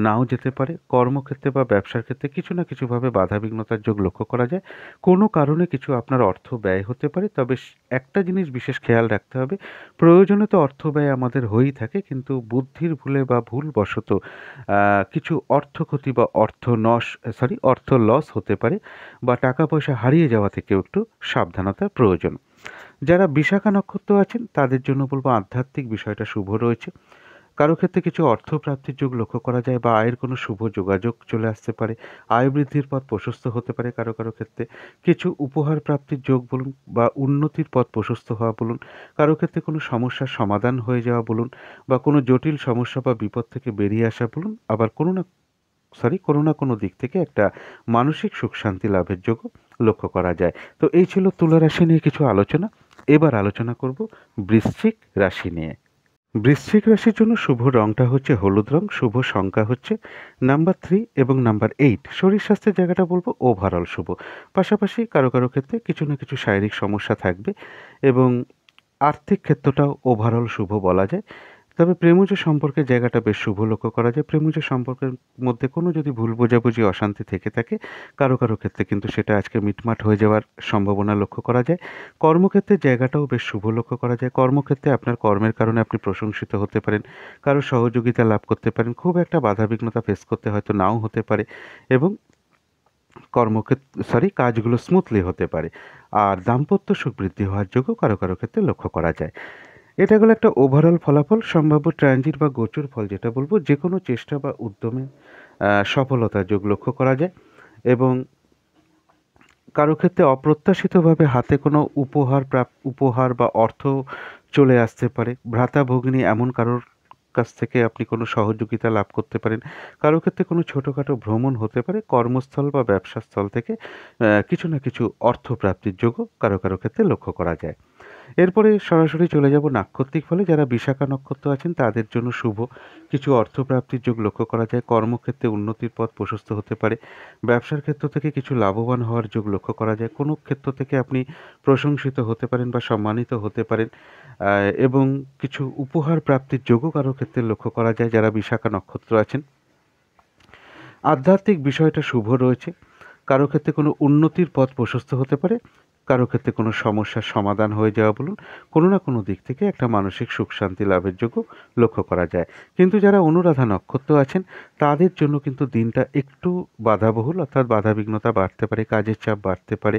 A: নাও যেতে পারে। কর্মক্ষেত্রে বা ব্যবসার ক্ষেত্রে কিছু না কিছুভাবে বাধাবিঘ্নতার যোগ লক্ষ্য করা যায়। কোনো কারণে কিছু আপনার অর্থ ব্যয় হতে পারে, তবে একটা জিনিস বিশেষ খেয়াল রাখতে হবে, প্রয়োজনে তো অর্থ ব্যয় আমাদের হয়েই থাকে, কিন্তু বুদ্ধির ভুলে বা ভুলবশত কিছু অর্থ ক্ষতি বা অর্থ লস হতে পারে, বা টাকা পয়সা হারিয়ে যাওয়া থেকেও একটু সাবধানতার প্রয়োজন। যারা বিশাখা নক্ষত্র আছেন তাদের জন্য বলবো আধ্যাত্মিক বিষয়টা শুভ রয়েছে। কারো ক্ষেত্রে কিছু অর্থপ্রাপ্তির যোগ লক্ষ্য করা যায়, বা আয়ের কোনো শুভ যোগাযোগ চলে আসতে পারে, আয় বৃদ্ধির পথ প্রশস্ত হতে পারে কারো কারো ক্ষেত্রে, কিছু উপহার প্রাপ্তির যোগ বলুন, বা উন্নতির পথ প্রশস্ত হওয়া বলুন, কারো ক্ষেত্রে কোনো সমস্যার সমাধান হয়ে যাওয়া বলুন, বা কোনো জটিল সমস্যা বা বিপদ থেকে বেরিয়ে আসা বলুন, আবার কোনো না কোনো দিক থেকে একটা মানসিক সুখ শান্তি লাভের যোগও লক্ষ্য করা যায়। তো এই ছিল তুলা রাশি নিয়ে কিছু আলোচনা। এবার আলোচনা করব বৃশ্চিক রাশি নিয়ে। বৃশ্চিক রাশির জন্য শুভ রংটা হচ্ছে হলুদ রং, শুভ সংখ্যা হচ্ছে নাম্বার 3 এবং নাম্বার 8। শরীর স্বাস্থ্যের জায়গাটা বলবো ওভারঅল শুভ। পাশাপাশি কারো কারো ক্ষেত্রে কিছু না কিছু শারীরিক সমস্যা থাকবে, এবং আর্থিক ক্ষেত্রটাও ওভারঅল শুভ বলা যায়। তবে প্রেমজ সম্পর্কের জায়গাটা বেশ শুভ লক্ষ্য করা যায়। প্রেমজ সম্পর্কের মধ্যে কোনো যদি ভুল বোঝাবুঝি অশান্তি থেকে থাকে, কারো কারো ক্ষেত্রে কিন্তু সেটা আজকে মিটমাট হয়ে যাওয়ার সম্ভাবনা লক্ষ্য করা যায়। কর্মক্ষেত্রের জায়গাটাও বেশ শুভ লক্ষ্য করা যায়। কর্মক্ষেত্রে আপনার কর্মের কারণে আপনি প্রশংসিত হতে পারেন, কারো সহযোগিতা লাভ করতে পারেন, খুব একটা বাধাবিঘ্নতা ফেস করতে হয়তো নাও হতে পারে, এবং কাজগুলো স্মুথলি হতে পারে। আর দাম্পত্য সুখ বৃদ্ধি হওয়ার যোগও কারো কারো ক্ষেত্রে লক্ষ্য করা যায়। এটা গেল একটা ওভারঅল ফলাফল। সম্ভাব্য ট্রানজিট বা গোচর ফল যেটা বলবো, যে কোনো চেষ্টা বা উদ্যমে সফলতার যোগ লক্ষ্য করা যায়, এবং কারো ক্ষেত্রে অপ্রত্যাশিতভাবে হাতে কোনো উপহার বা অর্থ চলে আসতে পারে। ভ্রাতা ভগিনী এমন কারোর কাছ থেকে আপনি কোনো সহযোগিতা লাভ করতে পারেন। কারো ক্ষেত্রে কোনো ছোটোখাটো ভ্রমণ হতে পারে। কর্মস্থল বা ব্যবসাস্থল থেকে কিছু না কিছু অর্থ প্রাপ্তির যোগও কারো কারো ক্ষেত্রে লক্ষ্য করা যায়। এরপরে সরাসরি চলে যাব নাক্ষত্রিক ফলে। যারা বিশাখা নক্ষত্র আছেন তাদের জন্য শুভ। কিছু অর্থপ্রাপ্তির যোগ লক্ষ্য করা যায়, কর্মক্ষেত্রে উন্নতির পথ প্রশস্ত হতে পারে, ব্যবসার ক্ষেত্র থেকে কিছু লাভবান হওয়ার যোগ লক্ষ্য করা যায়, কোনো ক্ষেত্র থেকে আপনি প্রশংসিত হতে পারেন বা সম্মানিত হতে পারেন, এবং কিছু উপহার প্রাপ্তির যোগও কারো ক্ষেত্রে লক্ষ্য করা যায় যারা বিশাখা নক্ষত্র আছেন। আধ্যাত্মিক বিষয়টা শুভ রয়েছে। কারো ক্ষেত্রে কোনো উন্নতির পথ প্রশস্ত হতে পারে, কারো ক্ষেত্রে কোনো সমস্যার সমাধান হয়ে যাওয়া বলুন, কোনো না কোনো দিক থেকে একটা মানসিক সুখ শান্তি লাভের যোগ্য লক্ষ্য করা যায়। কিন্তু যারা অনুরাধা নক্ষত্র আছেন তাদের জন্য কিন্তু দিনটা একটু বাধাবহুল, অর্থাৎ বাধাবিঘ্নতা বাড়তে পারে, কাজের চাপ বাড়তে পারে,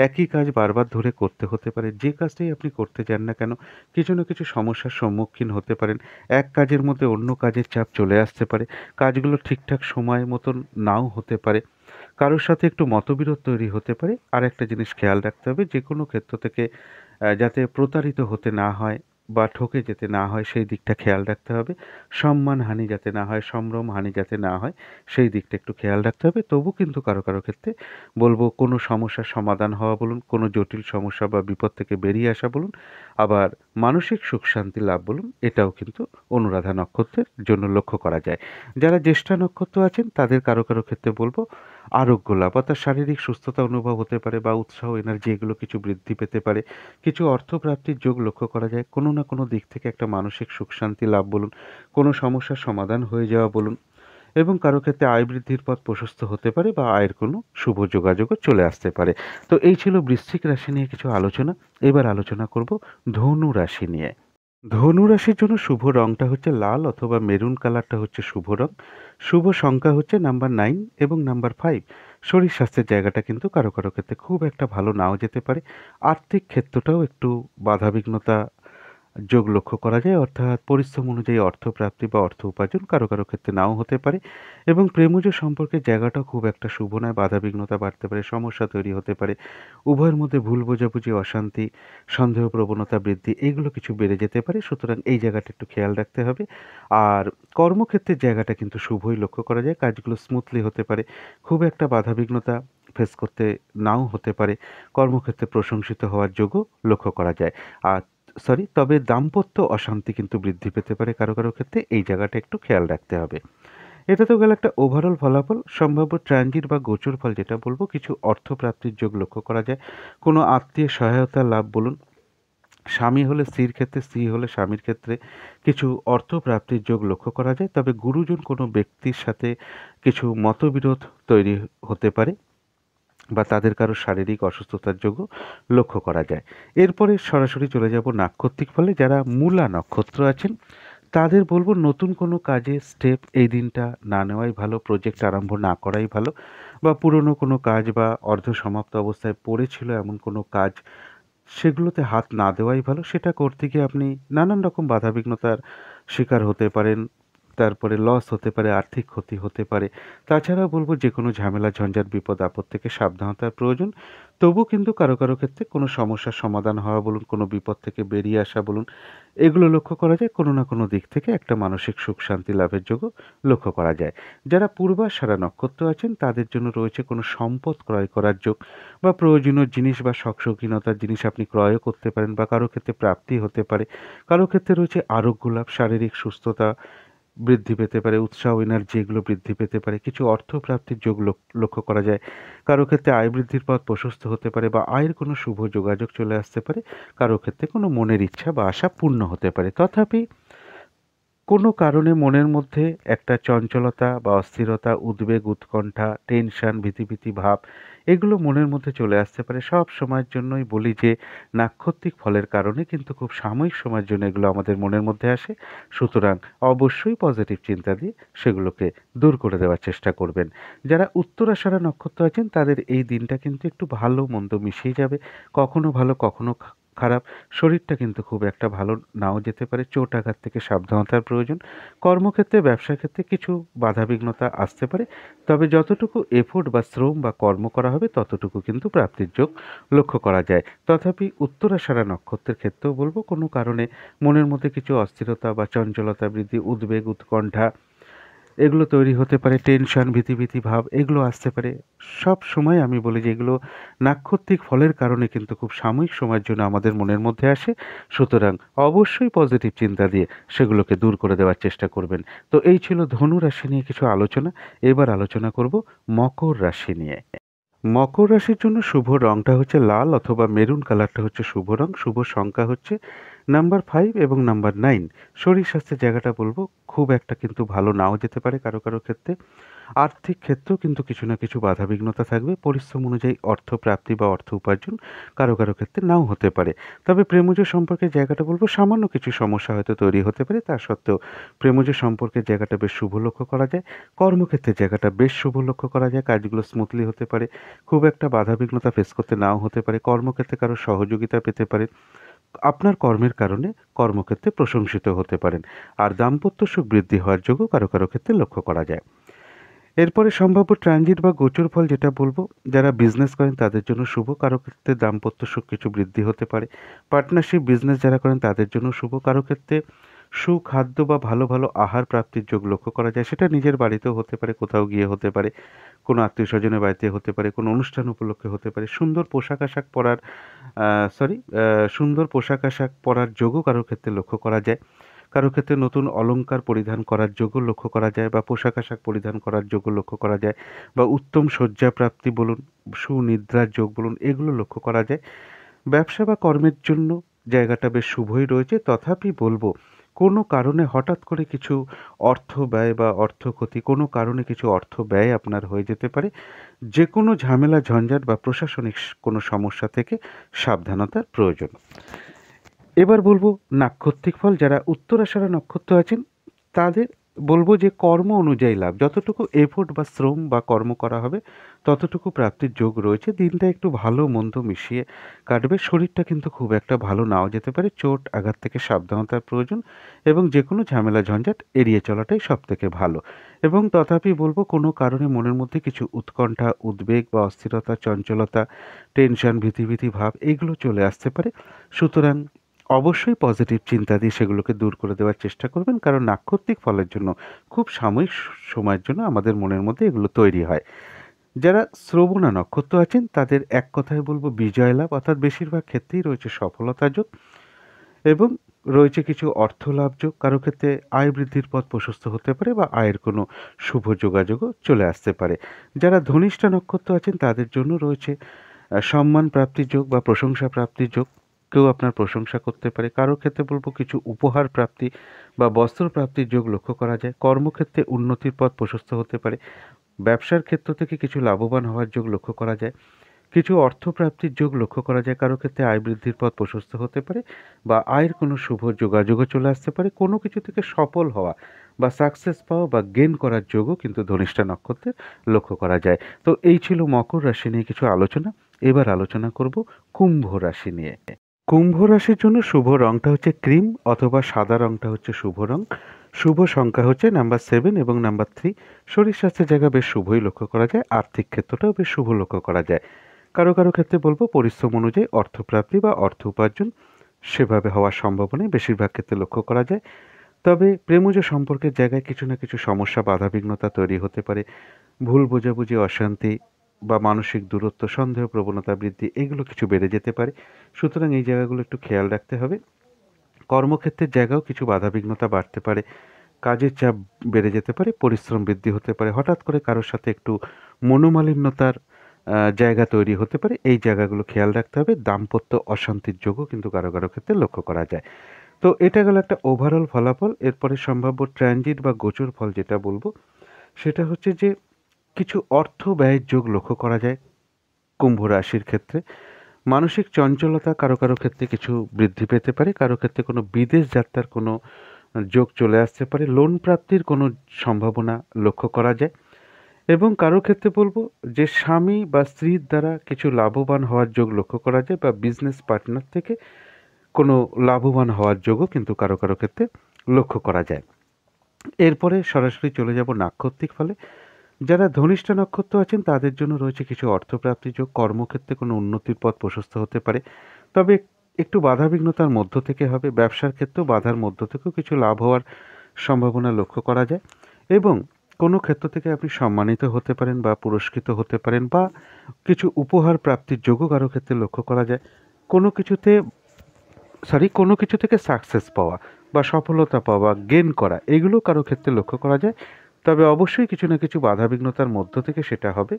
A: একই কাজ বারবার ধরে করতে হতে পারে, যে কাজটাই আপনি করতে যান না কেন কিছু না কিছু সমস্যার সম্মুখীন হতে পারেন, এক কাজের মধ্যে অন্য কাজের চাপ চলে আসতে পারে, কাজগুলো ঠিকঠাক সময় মতন নাও হতে পারে, কারোর সাথে একটু মতবিরোধ তৈরি হতে পারে। আর একটা জিনিস খেয়াল রাখতে হবে, যে কোনো ক্ষেত্র থেকে যাতে প্রতারিত হতে না হয় বা ঠকে যেতে না হয় সেই দিকটা খেয়াল রাখতে হবে। সম্মানহানি যাতে না হয়, সম্ভ্রমহানি যাতে না হয় সেই দিকটা একটু খেয়াল রাখতে হবে। তবু কিন্তু কারো কারো ক্ষেত্রে বলবো কোনো সমস্যার সমাধান হওয়া বলুন, কোনো জটিল সমস্যা বা বিপদ থেকে বেরিয়ে আসা বলুন, আবার মানসিক সুখ শান্তি লাভ বলুন, এটাও কিন্তু অনুরাধা নক্ষত্রের জন্য লক্ষ্য করা যায়। যারা জ্যেষ্ঠা নক্ষত্র আছেন তাদের কারো কারো ক্ষেত্রে বলবো আরোগ্য লাভ, অর্থাৎ শারীরিক সুস্থতা অনুভব হতে পারে, বা উৎসাহ এনার্জি এগুলো কিছু বৃদ্ধি পেতে পারে, কিছু অর্থপ্রাপ্তির যোগ লক্ষ্য করা যায়, কোনো না কোনো দিক থেকে একটা মানসিক সুখ শান্তি লাভ বলুন, কোনো সমস্যার সমাধান হয়ে যাওয়া বলুন, এবং কারো ক্ষেত্রে আয় বৃদ্ধির পথ প্রশস্ত হতে পারে বা আয়ের কোনো শুভ যোগাযোগও চলে আসতে পারে। তো এই ছিল বৃশ্চিক রাশি নিয়ে কিছু আলোচনা। এবার আলোচনা করব ধনু রাশি নিয়ে। ধনু রাশির জন্য শুভ রংটা হচ্ছে লাল অথবা মেরুন কালারটা হচ্ছে শুভ রং। শুভ সংখ্যা হচ্ছে নাম্বার 9 এবং নাম্বার 5। শরীর স্বাস্থ্যের জায়গাটা কিন্তু কারো কারো ক্ষেত্রে খুব একটা ভালো নাও যেতে পারে। আর্থিক ক্ষেত্রটাও একটু বাধাবিঘ্নতা যোগ লক্ষ্য করা যায়, অর্থাৎ পরিশ্রম অনুযায়ী অর্থপ্রাপ্তি বা অর্থ উপার্জন কারো কারো ক্ষেত্রে নাও হতে পারে। এবং প্রেমজ সম্পর্কের জায়গাটাও খুব একটা শুভ নয়, বাধাবিঘ্নতা বাড়তে পারে, সমস্যা তৈরি হতে পারে, উভয়ের মধ্যে ভুল বোঝাবুঝি, অশান্তি, সন্দেহ প্রবণতা বৃদ্ধি এগুলো কিছু বেড়ে যেতে পারে। সুতরাং এই জায়গাটা একটু খেয়াল রাখতে হবে। আর কর্মক্ষেত্রের জায়গাটা কিন্তু শুভই লক্ষ্য করা যায়, কাজগুলো স্মুথলি হতে পারে, খুব একটা বাধাবিঘ্নতা ফেস করতে নাও হতে পারে, কর্মক্ষেত্রে প্রশংসিত হওয়ার যোগও লক্ষ্য করা যায়। আর তবে দাম্পত্য অশান্তি কিন্তু বৃদ্ধি পেতে পারে কারো কারো ক্ষেত্রে, এই জায়গাটা একটু খেয়াল রাখতে হবে। এটা তো গেল একটা ওভারঅল ফলাফল। সম্ভাব্য ট্রানজিট বা গোচর ফল যেটা বলবো, কিছু অর্থপ্রাপ্তির যোগ লক্ষ্য করা যায়, কোনো আত্মীয় সহায়তা লাভ বলুন, স্বামী হলে স্ত্রীর ক্ষেত্রে, স্ত্রী হলে স্বামীর ক্ষেত্রে কিছু অর্থপ্রাপ্তির যোগ লক্ষ্য করা যায়। তবে গুরুজন কোনো ব্যক্তির সাথে কিছু মতবিরোধ তৈরি হতে পারে বা তাদের কারো শারীরিক অসুস্থতার যোগও লক্ষ্য করা যায়। এরপরে সরাসরি চলে যাব নাক্ষত্রিক ফলে। যারা মূলা নক্ষত্র আছেন তাদের বলবো নতুন কোনো কাজে স্টেপ এই দিনটা না নেওয়াই ভালো, প্রজেক্ট আরম্ভ না করাই ভালো, বা পুরনো কোনো কাজ বা অর্ধ সমাপ্ত অবস্থায় পড়েছিল এমন কোনো কাজ সেগুলোতে হাত না দেওয়াই ভালো। সেটা করতে গিয়ে আপনি নানান রকম বাধাবিঘ্নতার শিকার হতে পারেন, তারপরে লস হতে পারে, আর্থিক ক্ষতি হতে পারে। তাছাড়াও বলব যে কোনো ঝামেলা, ঝঞ্ঝাট, বিপদ আপদ থেকে সাবধানতার প্রয়োজন। তবু কিন্তু কারো কারো ক্ষেত্রে কোনো সমস্যার সমাধান হওয়া বলুন, কোনো বিপদ থেকে বেরিয়ে আসা বলুন, এগুলো লক্ষ্য করা যায়। কোনো না কোনো দিক থেকে একটা মানসিক সুখ শান্তি লাভের যোগও লক্ষ্য করা যায়। যারা পূর্বাষাঢ়া নক্ষত্র আছেন তাদের জন্য রয়েছে কোনো সম্পদ ক্রয় করার যোগ, বা প্রয়োজনীয় জিনিস বা শখ শৌখিনতার জিনিস আপনি ক্রয়ও করতে পারেন, বা কারো ক্ষেত্রে প্রাপ্তি হতে পারে। কারো ক্ষেত্রে রয়েছে আরোগ্য লাভ, শারীরিক সুস্থতা বৃদ্ধি পেতে পারে, উৎসাহ, এনার্জি এগুলো বৃদ্ধি পেতে পারে, কিছু অর্থপ্রাপ্তির যোগ লক্ষ্য করা যায়। কারো ক্ষেত্রে আয় বৃদ্ধির পথ প্রশস্ত হতে পারে বা আয়ের কোনো শুভ যোগাযোগ চলে আসতে পারে। কারো ক্ষেত্রে কোনো মনের ইচ্ছা বা আশা পূর্ণ হতে পারে। তথাপি কোনো কারণে মনের মধ্যে একটা চঞ্চলতা বা অস্থিরতা, উদ্বেগ, উৎকণ্ঠা, টেনশন, ভীতি ভাব এগুলো মনের মধ্যে চলে আসতে পারে। সব সময়ের জন্যই বলি যে নাক্ষত্রিক ফলের কারণে কিন্তু খুব সাময়িক সময়ের জন্য এগুলো আমাদের মনের মধ্যে আসে। সুতরাং অবশ্যই পজিটিভ চিন্তা দিয়ে সেগুলোকে দূর করে দেওয়ার চেষ্টা করবেন। যারা উত্তরাষাঢ়া নক্ষত্র আছেন তাদের এই দিনটা কিন্তু একটু ভালো মন্দ মিশিয়ে যাবে, কখনো ভালো কখনো খারাপ। শরীরটা কিন্তু খুব একটা ভালো নাও যেতে পারে, চোট আঘাত থেকে সাবধানতার প্রয়োজন। কর্মক্ষেত্রে, ব্যবসার ক্ষেত্রে কিছু বাধাবিঘ্নতা আসতে পারে, তবে যতটুকু এফোর্ট বা শ্রম বা কর্ম করা হবে ততটুকু কিন্তু প্রাপ্তির যোগ লক্ষ্য করা যায়। তথাপি উত্তরাষাঢ়া নক্ষত্রের ক্ষেত্রেও বলবো কোনো কারণে মনের মধ্যে কিছু অস্থিরতা বা চঞ্চলতা বৃদ্ধি, উদ্বেগ, উৎকণ্ঠা এগুলো তৈরি হতে পারে, টেনশন, ভীতি ভাব এগুলো আসতে পারে। সব সময় আমি বলি যে এগুলো নাক্ষত্রিক ফলের কারণে কিন্তু খুব সাময়িক সময়ের জন্য আমাদের মনের মধ্যে আসে। সুতরাং অবশ্যই পজিটিভ চিন্তা দিয়ে সেগুলোকে দূর করে দেওয়ার চেষ্টা করবেন। তো এই ছিল ধনু রাশি নিয়ে কিছু আলোচনা। এবার আলোচনা করব মকর রাশি নিয়ে। মকর রাশির জন্য শুভ রংটা হচ্ছে লাল অথবা মেরুন কালারটা হচ্ছে শুভ রং। শুভ সংখ্যা হচ্ছে নাম্বার 5 এবং নাম্বার 9। শরীর স্বাস্থ্যের জায়গাটা বলবো খুব একটা কিন্তু ভালো নাও যেতে পারে কারো কারো ক্ষেত্রে। আর্থিক ক্ষেত্রেও কিন্তু কিছু না কিছু বাধাবিঘ্নতা থাকবে, পরিশ্রম অনুযায়ী অর্থ প্রাপ্তি বা অর্থ উপার্জন কারো কারো ক্ষেত্রে নাও হতে পারে। তবে প্রেমজ সম্পর্কের জায়গাটা বলবো সামান্য কিছু সমস্যা হয়তো তৈরি হতে পারে, তা সত্ত্বেও প্রেমজ সম্পর্কের জায়গাটা বেশ শুভ লক্ষ্য করা যায়। কর্মক্ষেত্রের জায়গাটা বেশ শুভ লক্ষ্য করা যায়, কাজগুলো স্মুথলি হতে পারে, খুব একটা বাধাবিঘ্নতা ফেস করতে নাও হতে পারে। কর্মক্ষেত্রে কারো সহযোগিতা পেতে পারে, আপনার কর্মের কারণে কর্মক্ষেত্রে প্রশংসিত হতে পারেন। আর দাম্পত্য সুখ বৃদ্ধি হওয়ার যোগও কারো কারো ক্ষেত্রে লক্ষ্য করা যায়। এরপরে সম্ভাব্য ট্রানজিট বা গোচর ফল যেটা বলবো, যারা বিজনেস করেন তাদের জন্য শুভ, কারো ক্ষেত্রে দাম্পত্য সুখ কিছু বৃদ্ধি হতে পারে। পার্টনারশিপ বিজনেস যারা করেন তাদের জন্য শুভ, কারো ক্ষেত্রে সুখাদ্য বা ভালো ভালো আহার প্রাপ্তির যোগ লক্ষ্য করা যায়। সেটা নিজের বাড়িতেও হতে পারে, কোথাও গিয়ে হতে পারে, কোনো আত্মীয় স্বজনের বাড়িতে হতে পারে, কোনো অনুষ্ঠান উপলক্ষে হতে পারে। সুন্দর পোশাক আশাক পরার সুন্দর পোশাক আশাক পরার যোগও কারোর ক্ষেত্রে লক্ষ্য করা যায়। কারো ক্ষেত্রে নতুন অলংকার পরিধান করার যোগও লক্ষ্য করা যায়, বা পোশাক আশাক পরিধান করার যোগও লক্ষ্য করা যায়, বা উত্তম শয্যা প্রাপ্তি বলুন, সুনিদ্রার যোগ বলুন, এগুলো লক্ষ্য করা যায়। ব্যবসা বা কর্মের জন্য জায়গাটা বেশ শুভই রয়েছে। তথাপি বলবো কোনো কারণে হঠাৎ করে কিছু অর্থ ব্যয় বা অর্থ ক্ষতি, কোনো কারণে কিছু অর্থ ব্যয় আপনার হয়ে যেতে পারে। যে কোনো ঝামেলা ঝঞ্ঝাট বা প্রশাসনিক কোনো সমস্যা থেকে সাবধানতার প্রয়োজন। এবার বলবো নাক্ষত্রিক ফল। যারা উত্তরাষাঢ়া নক্ষত্র আছেন তাদের বলবো যে কর্ম অনুযায়ী লাভ, যতটুকু এফোর্ট বা শ্রম বা কর্ম করা হবে ততটুকু প্রাপ্তির যোগ রয়েছে। দিনটা একটু ভালো মন্দ মিশিয়ে কাটবে। শরীরটা কিন্তু খুব একটা ভালো নাও যেতে পারে। চোট আঘাত থেকে সাবধানতার প্রয়োজন এবং যে কোনো ঝামেলা ঝঞ্ঝাট এড়িয়ে চলাটাই সব থেকে ভালো। এবং তথাপি বলবো কোনো কারণে মনের মধ্যে কিছু উৎকণ্ঠা, উদ্বেগ বা অস্থিরতা, চঞ্চলতা, টেনশন, ভীতি ভাব এগুলো চলে আসতে পারে। সুতরাং অবশ্যই পজিটিভ চিন্তা দিয়ে সেগুলোকে দূর করে দেওয়ার চেষ্টা করবেন, কারণ নাক্ষত্রিক ফলের জন্য খুব সাময়িক সময়ের জন্য আমাদের মনের মধ্যে এগুলো তৈরি হয়। যারা শ্রবণা নক্ষত্র আছেন তাদের এক কথায় বলবো বিজয় লাভ, অর্থাৎ বেশিরভাগ ক্ষেত্রেই রয়েছে সফলতা যোগ এবং রয়েছে কিছু অর্থ লাভ যোগ। কারো ক্ষেত্রে আয় বৃদ্ধির পথ প্রশস্ত হতে পারে বা আয়ের কোনো শুভ যোগাযোগও চলে আসতে পারে। যারা ধনিষ্ঠা নক্ষত্র আছেন তাদের জন্য রয়েছে সম্মান প্রাপ্তির যোগ বা প্রশংসা প্রাপ্তির যোগ। কেউ আপনার প্রশংসা করতে পারে। কারো ক্ষেত্রে বলবো কিছু উপহার প্রাপ্তি বা বস্ত্র প্রাপ্তির যোগ লক্ষ্য করা যায়। কর্মক্ষেত্রে উন্নতির পথ প্রশস্ত হতে পারে। ব্যবসার ক্ষেত্র থেকে কিছু লাভবান হওয়ার যোগ লক্ষ্য করা যায়। কিছু অর্থপ্রাপ্তির যোগ লক্ষ্য করা যায়। কারো ক্ষেত্রে আয় বৃদ্ধির পথ প্রশস্ত হতে পারে বা আয়ের কোনো শুভ যোগাযোগও চলে আসতে পারে। কোনো কিছু থেকে সফল হওয়া বা সাকসেস পাওয়া বা গেইন করার যোগও কিন্তু ধনিষ্ঠা নক্ষত্রে লক্ষ্য করা যায়। তো এই ছিল মকর রাশি নিয়ে কিছু আলোচনা। এবার আলোচনা করব কুম্ভ রাশি নিয়ে। কুম্ভ রাশির জন্য শুভ রংটা হচ্ছে ক্রিম অথবা সাদা রংটা হচ্ছে শুভ রং। শুভ সংখ্যা হচ্ছে নাম্বার 7 এবং নাম্বার 3। শরীর স্বাস্থ্যের জায়গা বেশ শুভই লক্ষ্য করা যায়। আর্থিক ক্ষেত্রটাও বেশ শুভ লক্ষ্য করা যায়। কারো ক্ষেত্রে বলবো পরিশ্রম অনুযায়ী অর্থপ্রাপ্তি বা অর্থ উপার্জন সেভাবে হওয়ার সম্ভাবনাই বেশিরভাগ ক্ষেত্রে লক্ষ্য করা যায়। তবে প্রেমজ সম্পর্কের জায়গায় কিছু না কিছু সমস্যা, বাধাবিঘ্নতা তৈরি হতে পারে। ভুল বোঝাবুঝি, অশান্তি বা মানসিক দূরত্ব, সন্দেহ প্রবণতা বৃদ্ধি এগুলো কিছু বেড়ে যেতে পারে। সুতরাং এই জায়গাগুলো একটু খেয়াল রাখতে হবে। কর্মক্ষেত্রের জায়গাও কিছু বাধাবিঘ্নতা বাড়তে পারে। কাজের চাপ বেড়ে যেতে পারে, পরিশ্রম বৃদ্ধি হতে পারে। হঠাৎ করে কারোর সাথে একটু মনোমালিন্যতার জায়গা তৈরি হতে পারে। এই জায়গাগুলো খেয়াল রাখতে হবে। দাম্পত্য অশান্তির যোগও কিন্তু কারো ক্ষেত্রে লক্ষ্য করা যায়। তো এটা গেল একটা ওভারঅল ফলাফল। এরপরে সম্ভাব্য ট্রানজিট বা গোচর ফল যেটা বলবো সেটা হচ্ছে যে কিছু অর্থ ব্যয়ের যোগ লক্ষ্য করা যায় কুম্ভ রাশির ক্ষেত্রে। মানসিক চঞ্চলতা কারো ক্ষেত্রে কিছু বৃদ্ধি পেতে পারে। কারো ক্ষেত্রে কোনো বিদেশ যাত্রার কোনো যোগ চলে আসতে পারে। লোন প্রাপ্তির কোনো সম্ভাবনা লক্ষ্য করা যায় এবং কারো ক্ষেত্রে বলবো যে স্বামী বা স্ত্রীর দ্বারা কিছু লাভবান হওয়ার যোগ লক্ষ্য করা যায় বা বিজনেস পার্টনার থেকে কোনো লাভবান হওয়ার যোগও কিন্তু কারো ক্ষেত্রে লক্ষ্য করা যায়। এরপরে সরাসরি চলে যাব নাক্ষত্রিক ফলে। যারা ধনিষ্ঠা নক্ষত্র আছেন তাদের জন্য রয়েছে কিছু অর্থপ্রাপ্তির যোগ। কর্মক্ষেত্রে কোনো উন্নতির পথ প্রশস্ত হতে পারে, তবে একটু বাধাবিঘ্নতার মধ্য থেকে হবে। ব্যবসার ক্ষেত্রেও বাধার মধ্য থেকেও কিছু লাভ হওয়ার সম্ভাবনা লক্ষ্য করা যায় এবং কোনো ক্ষেত্র থেকে আপনি সম্মানিত হতে পারেন বা পুরস্কৃত হতে পারেন বা কিছু উপহার প্রাপ্তির যোগও কারো ক্ষেত্রে লক্ষ্য করা যায়। কোনো কিছু থেকে সাকসেস পাওয়া বা সফলতা পাওয়া, গেইন করা এগুলো কারো ক্ষেত্রে লক্ষ্য করা যায়। তবে অবশ্যই কিছু না কিছু বাধাবিঘ্নতার মধ্য থেকে সেটা হবে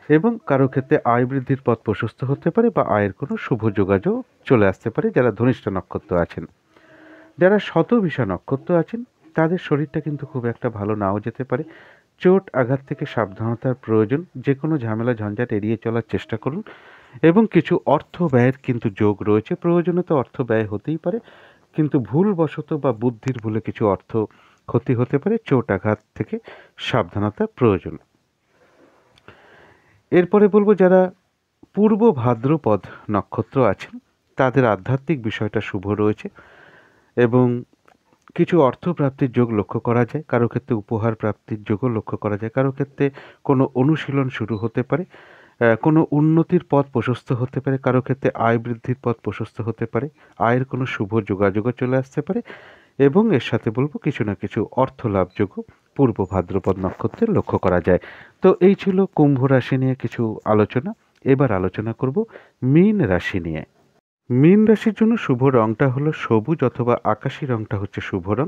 A: এবং কারো ক্ষেত্রে আয় বৃদ্ধির পথ প্রশস্ত হতে পারে বা আয়ের কোনো শুভ যোগাযোগ চলে আসতে পারে যারা ধনিষ্ঠা নক্ষত্র আছেন। যারা শতভিষা নক্ষত্র আছেন তাদের শরীরটা কিন্তু খুব একটা ভালো নাও যেতে পারে। চোট আঘাত থেকে সাবধানতার প্রয়োজন। যে কোনো ঝামেলা ঝঞ্ঝাট এড়িয়ে চলার চেষ্টা করুন এবং কিছু অর্থ ব্যয়ের কিন্তু যোগ রয়েছে। প্রয়োজনে তো অর্থ ব্যয় হতেই পারে, কিন্তু ভুলবশত বা বুদ্ধির ভুলে কিছু অর্থ ক্ষতি হতে পারে। চোট আঘাত থেকে সাবধানতা প্রয়োজন। এরপরে বলবো যারা পূর্ব ভাদ্রপদ নক্ষত্র আছেন তাদের আধ্যাত্মিক বিষয়টা শুভ রয়েছে এবং কিছু অর্থ প্রাপ্তির যোগ লক্ষ্য করা যায়। কারো ক্ষেত্রে উপহার প্রাপ্তির যোগও লক্ষ্য করা যায়। কারো ক্ষেত্রে কোনো অনুশীলন শুরু হতে পারে, কোনো উন্নতির পথ প্রশস্ত হতে পারে। কারো ক্ষেত্রে আয় বৃদ্ধির পথ প্রশস্ত হতে পারে। আয়ের কোনো শুভ যোগাযোগও চলে আসতে পারে এবং এর সাথে বলবো কিছু না কিছু অর্থ লাভযোগও পূর্ব ভাদ্রপদ নক্ষত্রে লক্ষ্য করা যায়। তো এই ছিল কুম্ভ রাশি নিয়ে কিছু আলোচনা। এবার আলোচনা করব মীন রাশি নিয়ে। মীন রাশির জন্য শুভ রংটা হলো সবুজ অথবা আকাশি রংটা হচ্ছে শুভ রং।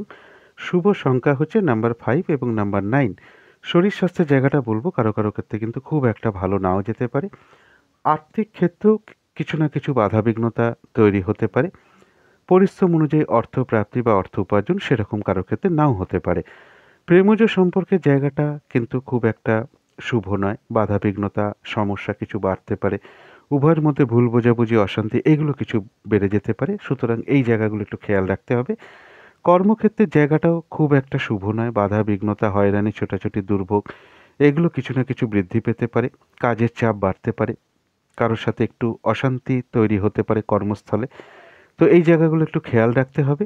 A: শুভ সংখ্যা হচ্ছে নাম্বার 5 এবং নাম্বার 9। শরীর স্বাস্থ্যের জায়গাটা বলবো কারো ক্ষেত্রে কিন্তু খুব একটা ভালো নাও যেতে পারে। আর্থিক ক্ষেত্রেও কিছু না কিছু বাধাবিঘ্নতা তৈরি হতে পারে। পরিশ্রম অনুযায়ী অর্থপ্রাপ্তি বা অর্থ উপার্জন সেরকম কারো ক্ষেত্রে নাও হতে পারে। প্রেমজ সম্পর্কের জায়গাটা কিন্তু খুব একটা শুভ নয়। বাধাবিঘ্নতা, সমস্যা কিছু বাড়তে পারে। উভয়ের মধ্যে ভুল বোঝাবুঝি, অশান্তি এগুলো কিছু বেড়ে যেতে পারে। সুতরাং এই জায়গাগুলো একটু খেয়াল রাখতে হবে। কর্মক্ষেত্রের জায়গাটাও খুব একটা শুভ নয়। বাধাবিঘ্নতা, হয়রানি, ছোটাছুটি, দুর্ভোগ এগুলো কিছু না কিছু বৃদ্ধি পেতে পারে। কাজের চাপ বাড়তে পারে। কারোর সাথে একটু অশান্তি তৈরি হতে পারে কর্মস্থলে। তো এই জায়গাগুলো একটু খেয়াল রাখতে হবে।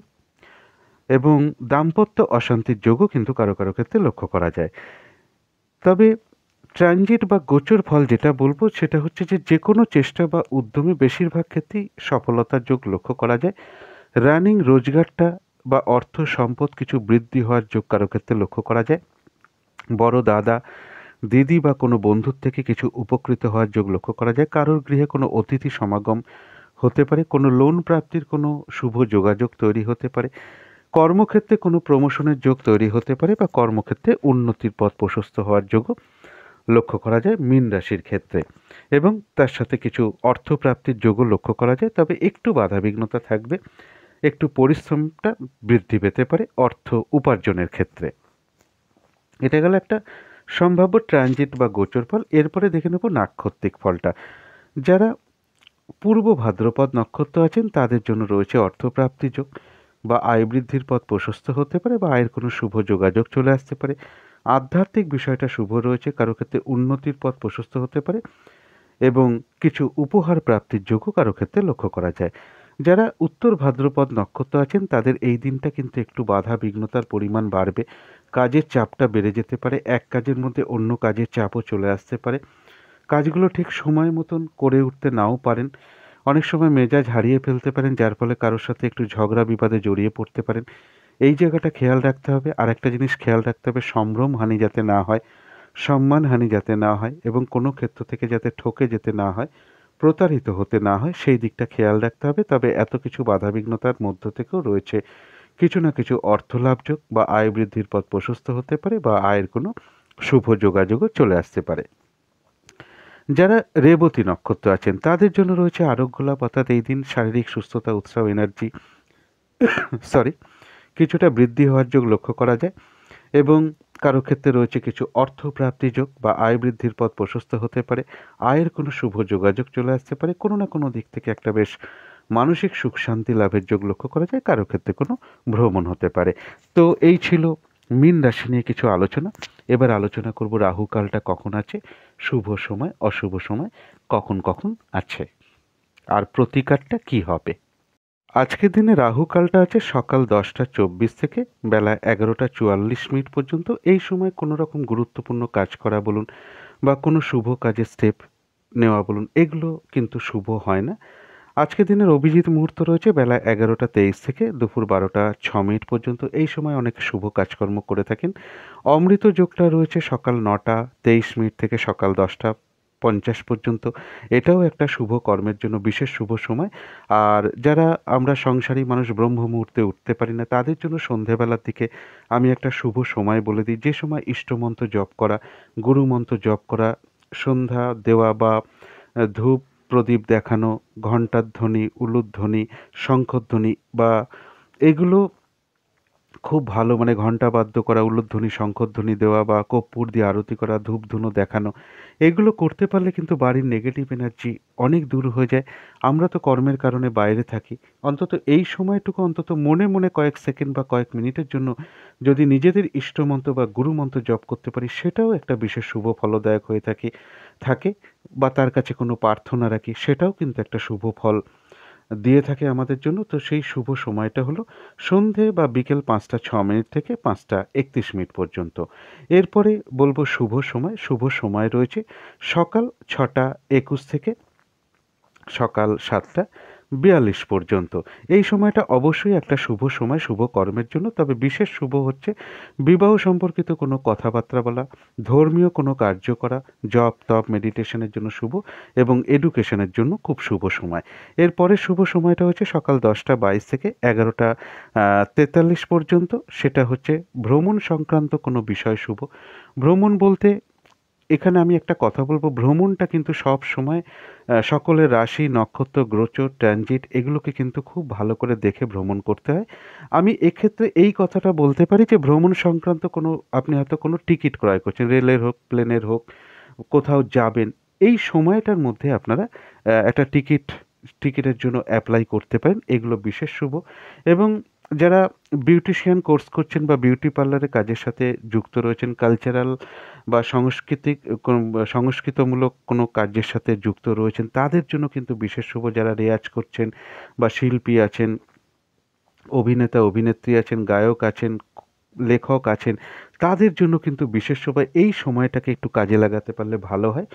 A: এবং দাম্পত্য অশান্তির যোগও কিন্তু কারো কারো ক্ষেত্রে লক্ষ্য করা যায়। তবে ট্রানজিট বা গোচর ফল যেটা বলবো সেটা হচ্ছে যে কোনো চেষ্টা বা উদ্যমে বেশিরভাগ ক্ষেত্রেই সফলতার যোগ লক্ষ্য করা যায়। রানিং রোজগারটা বা অর্থ সম্পদ কিছু বৃদ্ধি হওয়ার যোগ কারো ক্ষেত্রে লক্ষ্য করা যায়। বড় দাদা, দিদি বা কোনো বন্ধুর থেকে কিছু উপকৃত হওয়ার যোগ লক্ষ্য করা যায়। কারোর গৃহে কোনো অতিথি সমাগম হতে পারে। কোনো লোন প্রাপ্তির কোনো শুভ যোগাযোগ তৈরি হতে পারে। কর্মক্ষেত্রে কোনো প্রমোশনের যোগ তৈরি হতে পারে বা কর্মক্ষেত্রে উন্নতির পথ প্রশস্ত হওয়ার যোগও লক্ষ্য করা যায় মীন রাশির ক্ষেত্রে। এবং তার সাথে কিছু অর্থপ্রাপ্তির যোগও লক্ষ্য করা যায়। তবে একটু বাধাবিঘ্নতা থাকবে। একটু পরিশ্রমটা বৃদ্ধি পেতে পারে অর্থ উপার্জনের ক্ষেত্রে। এটা গেল একটা সম্ভাব্য ট্রানজিট বা গোচর ফল। এরপরে দেখে নেব নাক্ষত্রিক ফলটা। যারা পূর্ব ভাদ্রপদ নক্ষত্র আছেন তাদের জন্য রয়েছে অর্থপ্রাপ্তি যোগ বা আয় বৃদ্ধির পথ প্রশস্ত হতে পারে বা আয়ের কোনো শুভ যোগাযোগ চলে আসতে পারে। আধ্যাত্মিক বিষয়টা শুভ রয়েছে, কারো ক্ষেত্রে উন্নতির পথ প্রশস্ত হতে পারে এবং কিছু উপহার প্রাপ্তির যোগও কারো ক্ষেত্রে লক্ষ্য করা যায়। যারা উত্তর ভাদ্রপদ নক্ষত্র আছেন তাদের এই দিনটা কিন্তু একটু বাধা বিঘ্নতার পরিমাণ বাড়বে। কাজের চাপটা বেড়ে যেতে পারে। এক কাজের মধ্যে অন্য কাজের চাপও চলে আসতে পারে। কাজগুলো ঠিক সময় মতন করে উঠতে নাও পারেন। অনেক সময় মেজাজ হারিয়ে ফেলতে পারেন, যার ফলে কারোর সাথে একটু ঝগড়া বিবাদে জড়িয়ে পড়তে পারেন। এই জায়গাটা খেয়াল রাখতে হবে। আর একটা জিনিস খেয়াল রাখতে হবে, সম্ভ্রম হানি যাতে না হয়, সম্মান হানি যাতে না হয় এবং কোনো ক্ষেত্র থেকে যাতে ঠকে যেতে না হয়, প্রতারিত হতে না হয়, সেই দিকটা খেয়াল রাখতে হবে। তবে এত কিছু বাধাবিঘ্নতার মধ্য থেকেও রয়েছে কিছু না কিছু অর্থলাভযোগ বা আয় বৃদ্ধির পথ প্রশস্ত হতে পারে বা আয়ের কোনো শুভ যোগাযোগও চলে আসতে পারে। যারা রেবতী নক্ষত্র আছেন তাদের জন্য রয়েছে আরোগ্য লাভ, অর্থাৎ এই দিন শারীরিক সুস্থতা, উৎসাহ, এনার্জি কিছুটা বৃদ্ধি হওয়ার যোগ লক্ষ্য করা যায় এবং কারো ক্ষেত্রে রয়েছে কিছু অর্থপ্রাপ্তি যোগ বা আয় বৃদ্ধির পথ প্রশস্ত হতে পারে। আয়ের কোনো শুভ যোগাযোগ চলে আসতে পারে। কোনো না কোনো দিক থেকে একটা বেশ মানসিক সুখ শান্তি লাভের যোগ লক্ষ্য করা যায়। কারো ক্ষেত্রে কোনো ভ্রমণ হতে পারে। তো এই ছিল মীন রাশি নিয়ে কিছু আলোচনা। এবার আলোচনা করব রাহুকালটা কখন আছে, শুভ সময়, অশুভ সময় কখন কখন আছে, আর প্রতিকারটা কি হবে। আজকের দিনে রাহুকালটা আছে সকাল 10টা 24 থেকে বেলা 11টা 44 পর্যন্ত। এই সময় কোনো রকম গুরুত্বপূর্ণ কাজ করা বলুন বা কোনো শুভ কাজে স্টেপ নেওয়া বলুন, এগুলো কিন্তু শুভ হয় না। আজকের দিনের অভিজিৎ মুহূর্ত রয়েছে বেলা 11টা 23 থেকে দুপুর 12টা 6 পর্যন্ত। এই সময় অনেক শুভ কাজকর্ম করে থাকেন। অমৃত যোগটা রয়েছে সকাল 9টা 23 থেকে সকাল 10টা 50 পর্যন্ত। এটাও একটা শুভ কর্মের জন্য বিশেষ শুভ সময়। আর যারা আমরা সংসারী মানুষ ব্রহ্ম মুহূর্তে উঠতে পারি না, তাদের জন্য সন্ধেবেলার দিকে আমি একটা শুভ সময় বলে দিই, যে সময় ইষ্টমন্ত্র জপ করা, গুরুমন্ত্র জপ করা, সন্ধ্যা দেওয়া বা ধূপ প্রদীপ দেখানো, ঘণ্টার ধ্বনি, উলুধ্বনি, শঙ্খধ্বনি বা এগুলো খুব ভালো, মানে ঘণ্টা বাদ্য করা, উলুধ্বনি, শঙ্খধ্বনি দেওয়া বা কর্পূর দিয়ে আরতি করা, ধূপধুনো দেখানো, এগুলো করতে পারলে কিন্তু বাড়ির নেগেটিভ এনার্জি অনেক দূর হয়ে যায়। আমরা তো কর্মের কারণে বাইরে থাকি, অন্তত এই সময়টুকু অন্তত মনে মনে কয়েক সেকেন্ড বা কয়েক মিনিটের জন্য যদি নিজেদের ইষ্টমন্ত্র বা গুরুমন্ত্র জপ করতে পারি, সেটাও একটা বিশেষ শুভ ফলদায়ক হয়ে থাকে বা তার কাছে কোনো প্রার্থনা রাখি, সেটাও কিন্তু একটা শুভ ফল দিয়ে থাকে আমাদের জন্য। তো সেই শুভ সময়টা হলো সন্ধে বা বিকেল 5টা 6 থেকে 5টা 31 পর্যন্ত। এরপরে বলবো শুভ সময়। শুভ সময় রয়েছে সকাল 6টা 21 থেকে সকাল 7টা 42 পর্যন্ত। এই সময়টা অবশ্যই একটা শুভ সময় শুভ কর্মের জন্য। তবে বিশেষ শুভ হচ্ছে বিবাহ সম্পর্কিত কোনো কথাবার্তা বলা, ধর্মীয় কোনো কার্য করা, জপ তপ মেডিটেশনের জন্য শুভ এবং এডুকেশনের জন্য খুব শুভ সময়। এরপরে শুভ সময়টা হচ্ছে সকাল 10টা 22 থেকে 11টা 43 পর্যন্ত। সেটা হচ্ছে ভ্রমণ সংক্রান্ত কোনো বিষয় শুভ। ভ্রমণ বলতে এখানে আমি একটা কথা বলব, ভ্রমণটা কিন্তু সব সময় সকলের রাশি, নক্ষত্র, গোচর, ট্রানজিট এগুলোকে কিন্তু খুব ভালো করে দেখে ভ্রমণ করতে হয়। আমি এক্ষেত্রে এই কথাটা বলতে পারি যে ভ্রমণ সংক্রান্ত কোনো, আপনি হয়তো কোনো টিকিট ক্রয় করছেন, রেলের হোক, প্লেনের হোক, কোথাও যাবেন, এই সময়টার মধ্যে আপনারা একটা টিকিটের জন্য অ্যাপ্লাই করতে পারেন। এগুলো বিশেষ শুভ। এবং যারা বিউটিশিয়ান কোর্স করছেন বা বিউটি পার্লারের কাজের সাথে যুক্ত রয়েছেন, কালচারাল বা সংস্কৃতমূলক কোনো কাজের সাথে যুক্ত রয়েছেন, তাদের জন্য কিন্তু বিশেষ শুভ। যারা রেয়াজ করছেন বা শিল্পী আছেন, অভিনেতা, অভিনেত্রী আছেন, গায়ক আছেন, লেখক আছেন, তাদের জন্য কিন্তু বিশেষ সময়, এই সময়টাকে একটু কাজে লাগাতে পারলে ভালো হয়।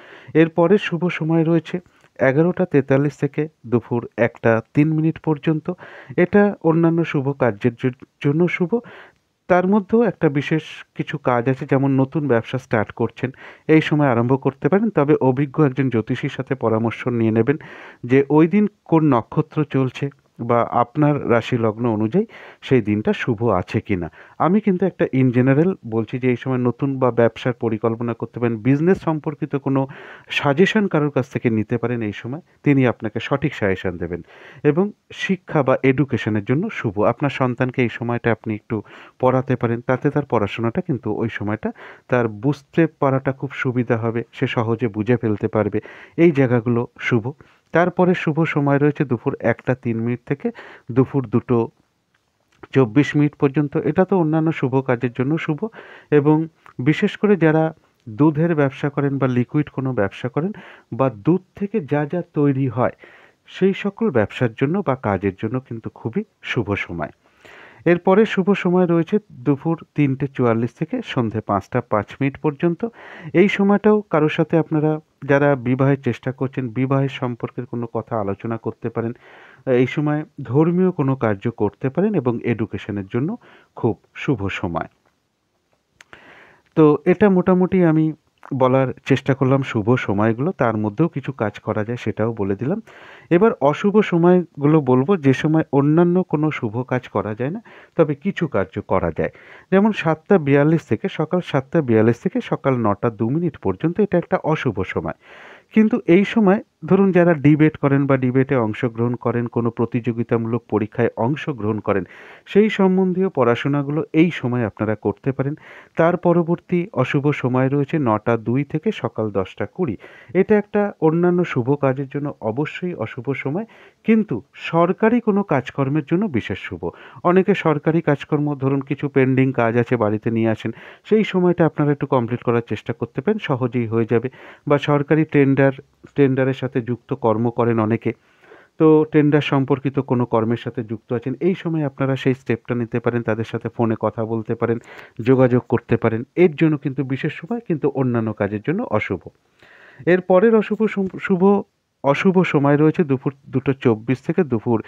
A: এরপরে শুভ সময় রয়েছে 11:43 থেকে দুপুর 1:03 পর্যন্ত। এটা অন্যান্য শুভ কার্যের জন্য শুভ। তার মধ্যেও একটা বিশেষ কিছু কাজ আছে, যেমন নতুন ব্যবসা স্টার্ট করছেন, এই সময় আরম্ভ করতে পারেন। তবে অভিজ্ঞ একজন জ্যোতিষীর সাথে পরামর্শ নিয়ে নেবেন যে ওই দিন কোন নক্ষত্র চলছে বা আপনার রাশি লগ্ন অনুযায়ী সেই দিনটা শুভ আছে কিনা। আমি কিন্তু একটা ইন জেনারেল বলছি যে এই সময় নতুন বা ব্যবসার পরিকল্পনা করতে পারেন, বিজনেস সম্পর্কিত কোনো সাজেশন কারোর কাছ থেকে নিতে পারেন এই সময়, তিনি আপনাকে সঠিক সাজেশন দেবেন। এবং শিক্ষা বা এডুকেশনের জন্য শুভ। আপনার সন্তানকে এই সময়টা আপনি একটু পড়াতে পারেন, তাতে তার পড়াশোনাটা কিন্তু ওই সময়টা তার বুঝতে পারাটা খুব সুবিধা হবে, সে সহজে বুঝে ফেলতে পারবে। এই জায়গাগুলো শুভ। তারপরে শুভ সময় রয়েছে দুপুর 1:03 থেকে দুপুর 2:24 পর্যন্ত। এটা তো অন্যান্য শুভ কাজের জন্য শুভ। এবং বিশেষ করে যারা দুধের ব্যবসা করেন বা লিকুইড কোনো ব্যবসা করেন বা দুধ থেকে যা যা তৈরি হয়, সেই সকল ব্যবসার জন্য বা কাজের জন্য কিন্তু খুবই শুভ সময়। এরপরে শুভ সময় রয়েছে দুপুর 3:44 থেকে সন্ধে 5:05 পর্যন্ত। এই সময়টাও কারোর সাথে আপনারা যারা বিবাহের চেষ্টা করছেন, বিবাহের সম্পর্কের কোনো কথা আলোচনা করতে পারেন। এই সময় ধর্মীয় কোনো কার্য করতে পারেন এবং এডুকেশনের জন্য খুব শুভ সময়। তো এটা মোটামুটি আমি বলার চেষ্টা করলাম শুভ সময়গুলো, তার মধ্যেও কিছু কাজ করা যায় সেটাও বলে দিলাম। এবার অশুভ সময়গুলো বলবো, যে সময় অন্যান্য কোনো শুভ কাজ করা যায় না, তবে কিছু কার্য করা যায়। যেমন 7:42 থেকে সকাল 7:42 থেকে সকাল 9:02 পর্যন্ত, এটা একটা অশুভ সময়। কিন্তু এই সময় ধরুন যারা ডিবেট করেন বা ডিবেটে অংশগ্রহণ করেন, কোনো প্রতিযোগিতামূলক পরীক্ষায় অংশগ্রহণ করেন, সেই সম্বন্ধীয় পড়াশোনাগুলো এই সময় আপনারা করতে পারেন। তার পরবর্তী অশুভ সময় রয়েছে 9:02 থেকে সকাল 10:20। এটা একটা অন্যান্য শুভ কাজের জন্য অবশ্যই অশুভ সময়, কিন্তু সরকারি কোনো কাজকর্মের জন্য বিশেষ শুভ। অনেকে সরকারি কাজকর্ম, ধরুন কিছু পেন্ডিং কাজ আছে বাড়িতে নিয়ে আসেন, সেই সময়টা আপনারা একটু কমপ্লিট করার চেষ্টা করতে পারেন, সহজেই হয়ে যাবে। বা সরকারি টেন্ডারের সাথে যুক্ত কর্ম করেন অনেকে, তো টেন্ডার সম্পর্কিত কোনো কর্মের সাথে যুক্ত আছেন, এই সময় আপনারা সেই স্টেপটা নিতে পারেন, তাদের সাথে ফোনে কথা বলতে পারেন, যোগাযোগ করতে পারেন। এর জন্য কিন্তু বিশেষ সময়, কিন্তু অন্যান্য কাজের জন্য অশুভ। এর পরের অশুভ সময় রয়েছে দুপুর 2:24 থেকে দুপুর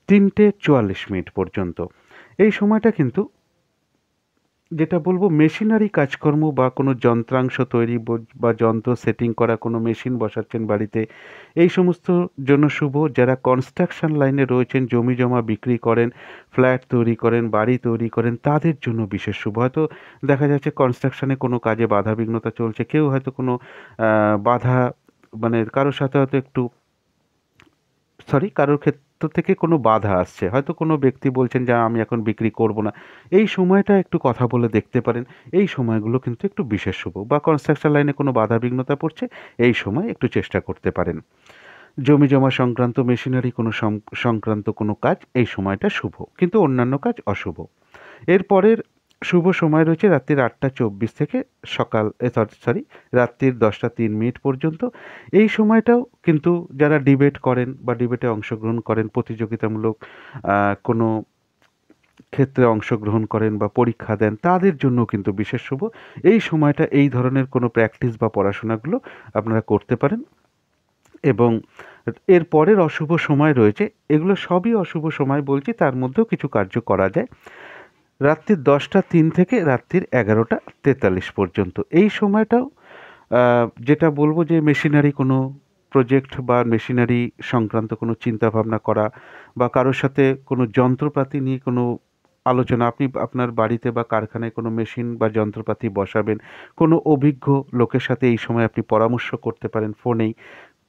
A: 3:44 পর্যন্ত। এই সময়টা কিন্তু, যেটা বলবো, মেশিনারি কাজকর্ম বা কোনো যন্ত্রাংশ তৈরি বা যন্ত্র সেটিং করা, কোনো মেশিন বসাচ্ছেন বাড়িতে, এই সমস্ত জন্য শুভ। যারা কনস্ট্রাকশন লাইনে রয়েছেন, জমি জমা বিক্রি করেন, ফ্ল্যাট তৈরি করেন, বাড়ি তৈরি করেন, তাদের জন্য বিশেষ শুভ। হয়তো দেখা যাচ্ছে কনস্ট্রাকশনে কোনো কাজে বাধা বিঘ্নতা চলছে, কেউ হয়তো কোনো বাধা, মানে কারোর সাথে হয়তো একটু, কারোর ক্ষেত্র থেকে কোনো বাধা আসছে, হয়তো কোনো ব্যক্তি বলছেন যে আমি এখন বিক্রি করব না, এই সময়টা একটু কথা বলে দেখতে পারেন। এই সময়গুলো কিন্তু একটু বিশেষ শুভ। বা কনস্ট্রাকশন লাইনে কোনো বাধা বিঘ্নতা পড়ছে, এই সময় একটু চেষ্টা করতে পারেন। জমি জমা সংক্রান্ত, মেশিনারি কোনো সংক্রান্ত কোনো কাজ এই সময়টা শুভ, কিন্তু অন্যান্য কাজ অশুভ। এরপরের শুভ সময় রয়েছে রাত্রির 8:24 থেকে সকাল রাত্রির 10:03 পর্যন্ত। এই সময়টাও কিন্তু যারা ডিবেট করেন বা ডিবেটে অংশগ্রহণ করেন, প্রতিযোগিতামূলক কোনো ক্ষেত্রে অংশগ্রহণ করেন বা পরীক্ষা দেন, তাদের জন্য কিন্তু বিশেষ শুভ। এই সময়টা এই ধরনের কোনো প্র্যাকটিস বা পড়াশোনাগুলো আপনারা করতে পারেন। এবং এর পরের অশুভ সময় রয়েছে, এগুলো সবই অশুভ সময় বলছি, তার মধ্যেও কিছু কার্য করা যায়। রাত্রির 10:03 থেকে রাত্রির 11:43 পর্যন্ত। এই সময়টাও যেটা বলবো যে মেশিনারি কোনো প্রজেক্ট বা মেশিনারি সংক্রান্ত কোনো চিন্তাভাবনা করা, বা কারোর সাথে কোনো যন্ত্রপাতি নিয়ে কোনো আলোচনা, আপনি আপনার বাড়িতে বা কারখানায় কোনো মেশিন বা যন্ত্রপাতি বসাবেন, কোনো অভিজ্ঞ লোকের সাথে এই সময় আপনি পরামর্শ করতে পারেন, ফোনেই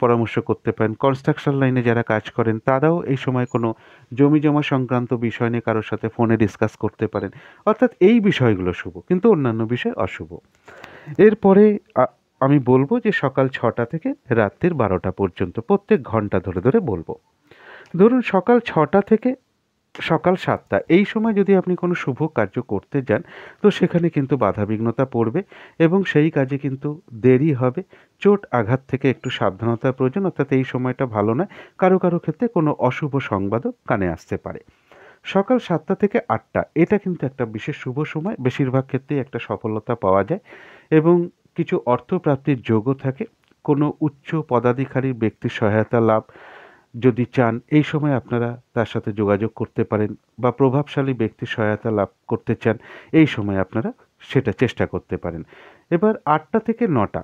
A: পরামর্শ করতে পারেন। কনস্ট্রাকশন লাইনে যারা কাজ করেন তারাও এই সময় কোনো জমি জমা সংক্রান্ত বিষয় নিয়ে কারোর সাথে ফোনে ডিসকাস করতে পারেন। অর্থাৎ এই বিষয়গুলো শুভ, কিন্তু অন্যান্য বিষয় অশুভ। এরপরে আমি বলবো যে সকাল 6টা থেকে রাত্রির 12টা পর্যন্ত প্রত্যেক ঘন্টা ধরে ধরে বলবো। ধরুন সকাল 6টা থেকে সকাল 7টা এই সময় যদি আপনি কোনো শুভ কার্য করতে যান, তো সেখানে কিন্তু বাধাবিঘ্নতা পড়বে এবং সেই কাজে কিন্তু দেরি হবে। চোট আঘাত থেকে একটু সাবধানতার প্রয়োজন, অর্থাৎ এই সময়টা ভালো নয়। কারো কারো ক্ষেত্রে কোনো অশুভ সংবাদও কানে আসতে পারে। সকাল 7টা থেকে 8টা এটা কিন্তু একটা বিশেষ শুভ সময়, বেশিরভাগ ক্ষেত্রেই একটা সফলতা পাওয়া যায় এবং কিছু অর্থপ্রাপ্তির যোগও থাকে। কোনো উচ্চ পদাধিকারী ব্যক্তির সহায়তা লাভ যদি চান, এই সময় আপনারা তার সাথে যোগাযোগ করতে পারেন, বা প্রভাবশালী ব্যক্তির সহায়তা লাভ করতে চান, এই সময় আপনারা সেটা চেষ্টা করতে পারেন। এবার 8টা থেকে 9টা,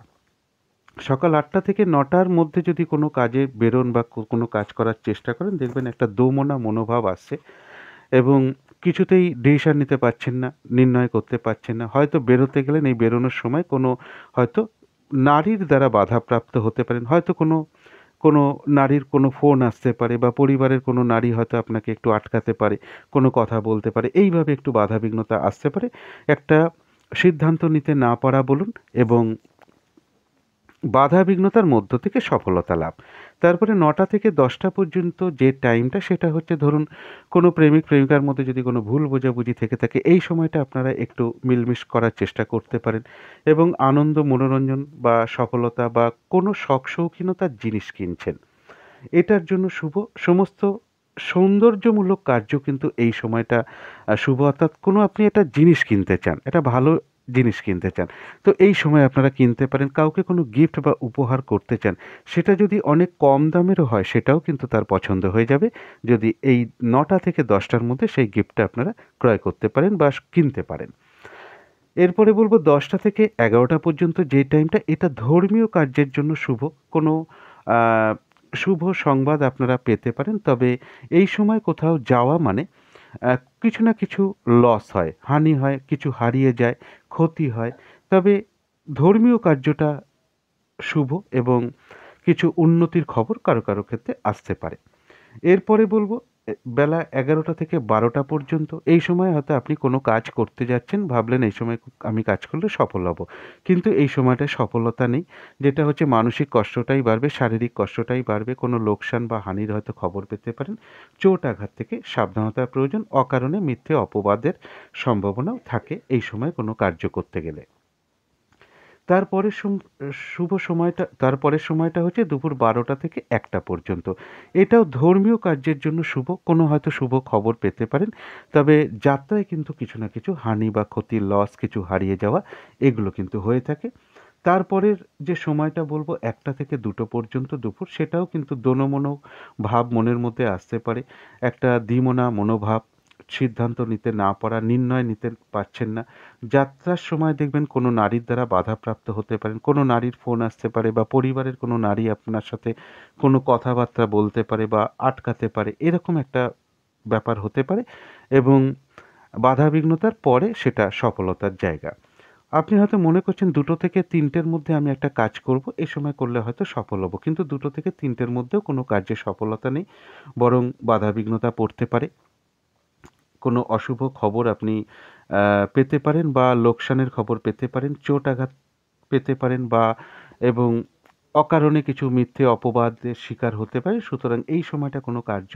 A: সকাল 8টা থেকে 9টার মধ্যে যদি কোনো কাজে বেরোন বা কোনো কাজ করার চেষ্টা করেন, দেখবেন একটা দোমনা মনোভাব আসছে এবং কিছুতেই ডিসিশন নিতে পারছেন না, নির্ণয় করতে পারছেন না। হয়তো বেরোতে গেলেন, এই বেরোনোর সময় কোনো হয়তো নারীর দ্বারা বাধাপ্রাপ্ত হতে পারেন। হয়তো কোনো কোনো নারীর কোনো ফোন আসতে পারে, বা পরিবারের কোনো নারী হয়তো আপনাকে একটু আটকাতে পারে, কোনো কথা বলতে পারে। এইভাবে একটু বাধাবিঘ্নতা আসতে পারে। একটা সিদ্ধান্ত নিতে না পারা বলুন, এবং বাধাবিঘ্নতার মধ্য থেকে সফলতা লাভ। তারপরে 9টা থেকে 10টা পর্যন্ত যে টাইমটা, সেটা হচ্ছে ধরুন কোনো প্রেমিক প্রেমিকার মধ্যে যদি কোনো ভুল বোঝাবুঝি থেকে থাকে, এই সময়টা আপনারা একটু মিলমিশ করার চেষ্টা করতে পারেন এবং আনন্দ, মনোরঞ্জন বা সফলতা বা কোনো শখ শৌখিনতার জিনিস কিনছেন, এটার জন্য শুভ। সমস্ত সৌন্দর্যমূলক কার্য কিন্তু এই সময়টা শুভ, অর্থাৎ কোনো আপনি একটা জিনিস কিনতে চান, একটা ভালো জিনিস কিনতে চান, তো এই সময় আপনারা কিনতে পারেন। কাউকে কোনো গিফট বা উপহার করতে চান, সেটা যদি অনেক কম দামেরও হয়, সেটাও কিন্তু তার পছন্দ হয়ে যাবে যদি এই 9টা থেকে 10টার মধ্যে সেই গিফটটা আপনারা ক্রয় করতে পারেন বা কিনতে পারেন। এরপরে বলবো 10টা থেকে 11টা পর্যন্ত যে টাইমটা, এটা ধর্মীয় কার্যের জন্য শুভ। কোনো আহ, শুভ সংবাদ আপনারা পেতে পারেন, তবে এই সময় কোথাও যাওয়া মানে কিছু না কিছু লস হয়, হানি হয়, কিছু হারিয়ে যায়, ক্ষতি হয়। তবে ধর্মীয় কার্যটা শুভ এবং কিছু উন্নতির খবর কারো কারো ক্ষেত্রে আসতে পারে। এরপরে বলবো বেলা 11টা থেকে 12টা পর্যন্ত এই সময় হয়তো আপনি কোনো কাজ করতে যাচ্ছেন, ভাবলেন এই সময় আমি কাজ করলে সফল হব, কিন্তু এই সময়টায় সফলতা নেই। যেটা হচ্ছে মানসিক কষ্টটাই বাড়বে, শারীরিক কষ্টটাই বাড়বে, কোনো লোকসান বা হানির হয়তো খবর পেতে পারেন। চোট আঘাত থেকে সাবধানতার প্রয়োজন, অকারণে মিথ্যে অপবাদের সম্ভাবনাও থাকে এই সময় কোনো কার্য করতে গেলে। তারপরের শুভ সময়টা, তারপরের সময়টা হচ্ছে দুপুর 12টা থেকে 1টা পর্যন্ত। এটাও ধর্মীয় কার্যের জন্য শুভ, কোনো হয়তো শুভ খবর পেতে পারেন। তবে যাত্রায় কিন্তু কিছু না কিছু হানি বা ক্ষতি, লস, কিছু হারিয়ে যাওয়া, এগুলো কিন্তু হয়ে থাকে। তারপরের যে সময়টা বলবো 1টা থেকে 2টো পর্যন্ত দুপুর, সেটাও কিন্তু দোনোমনো ভাব মনের মধ্যে আসতে পারে। একটা দ্বিমনা মনোভাব, সিদ্ধান্ত নিতে না পারা, নির্ণয় নিতে পারছেন না। যাত্রার সময় দেখবেন কোনো নারীর দ্বারা বাধাপ্রাপ্ত হতে পারেন, কোনো নারীর ফোন আসতে পারে, বা পরিবারের কোনো নারী আপনার সাথে কোনো কথাবার্তা বলতে পারে বা আটকাতে পারে, এরকম একটা ব্যাপার হতে পারে এবং বাধাবিঘ্নতার পরে সেটা সফলতার জায়গা। আপনি হয়তো মনে করছেন 2টো থেকে 3টের মধ্যে আমি একটা কাজ করব, এই সময় করলে হয়তো সফল হব, কিন্তু 2টো থেকে 3টের মধ্যেও কোনো কার্যে সফলতা নেই, বরং বাধাবিঘ্নতা পড়তে পারে। কোনো অশুভ খবর আপনি পেতে পারেন, বা লোকসানের খবর পেতে পারেন, চোট আঘাত পেতে পারেন, বা এবং অকারণে কিছু মিথ্যে অপবাদের শিকার হতে পারে। সুতরাং এই সময়টা কোনো কার্য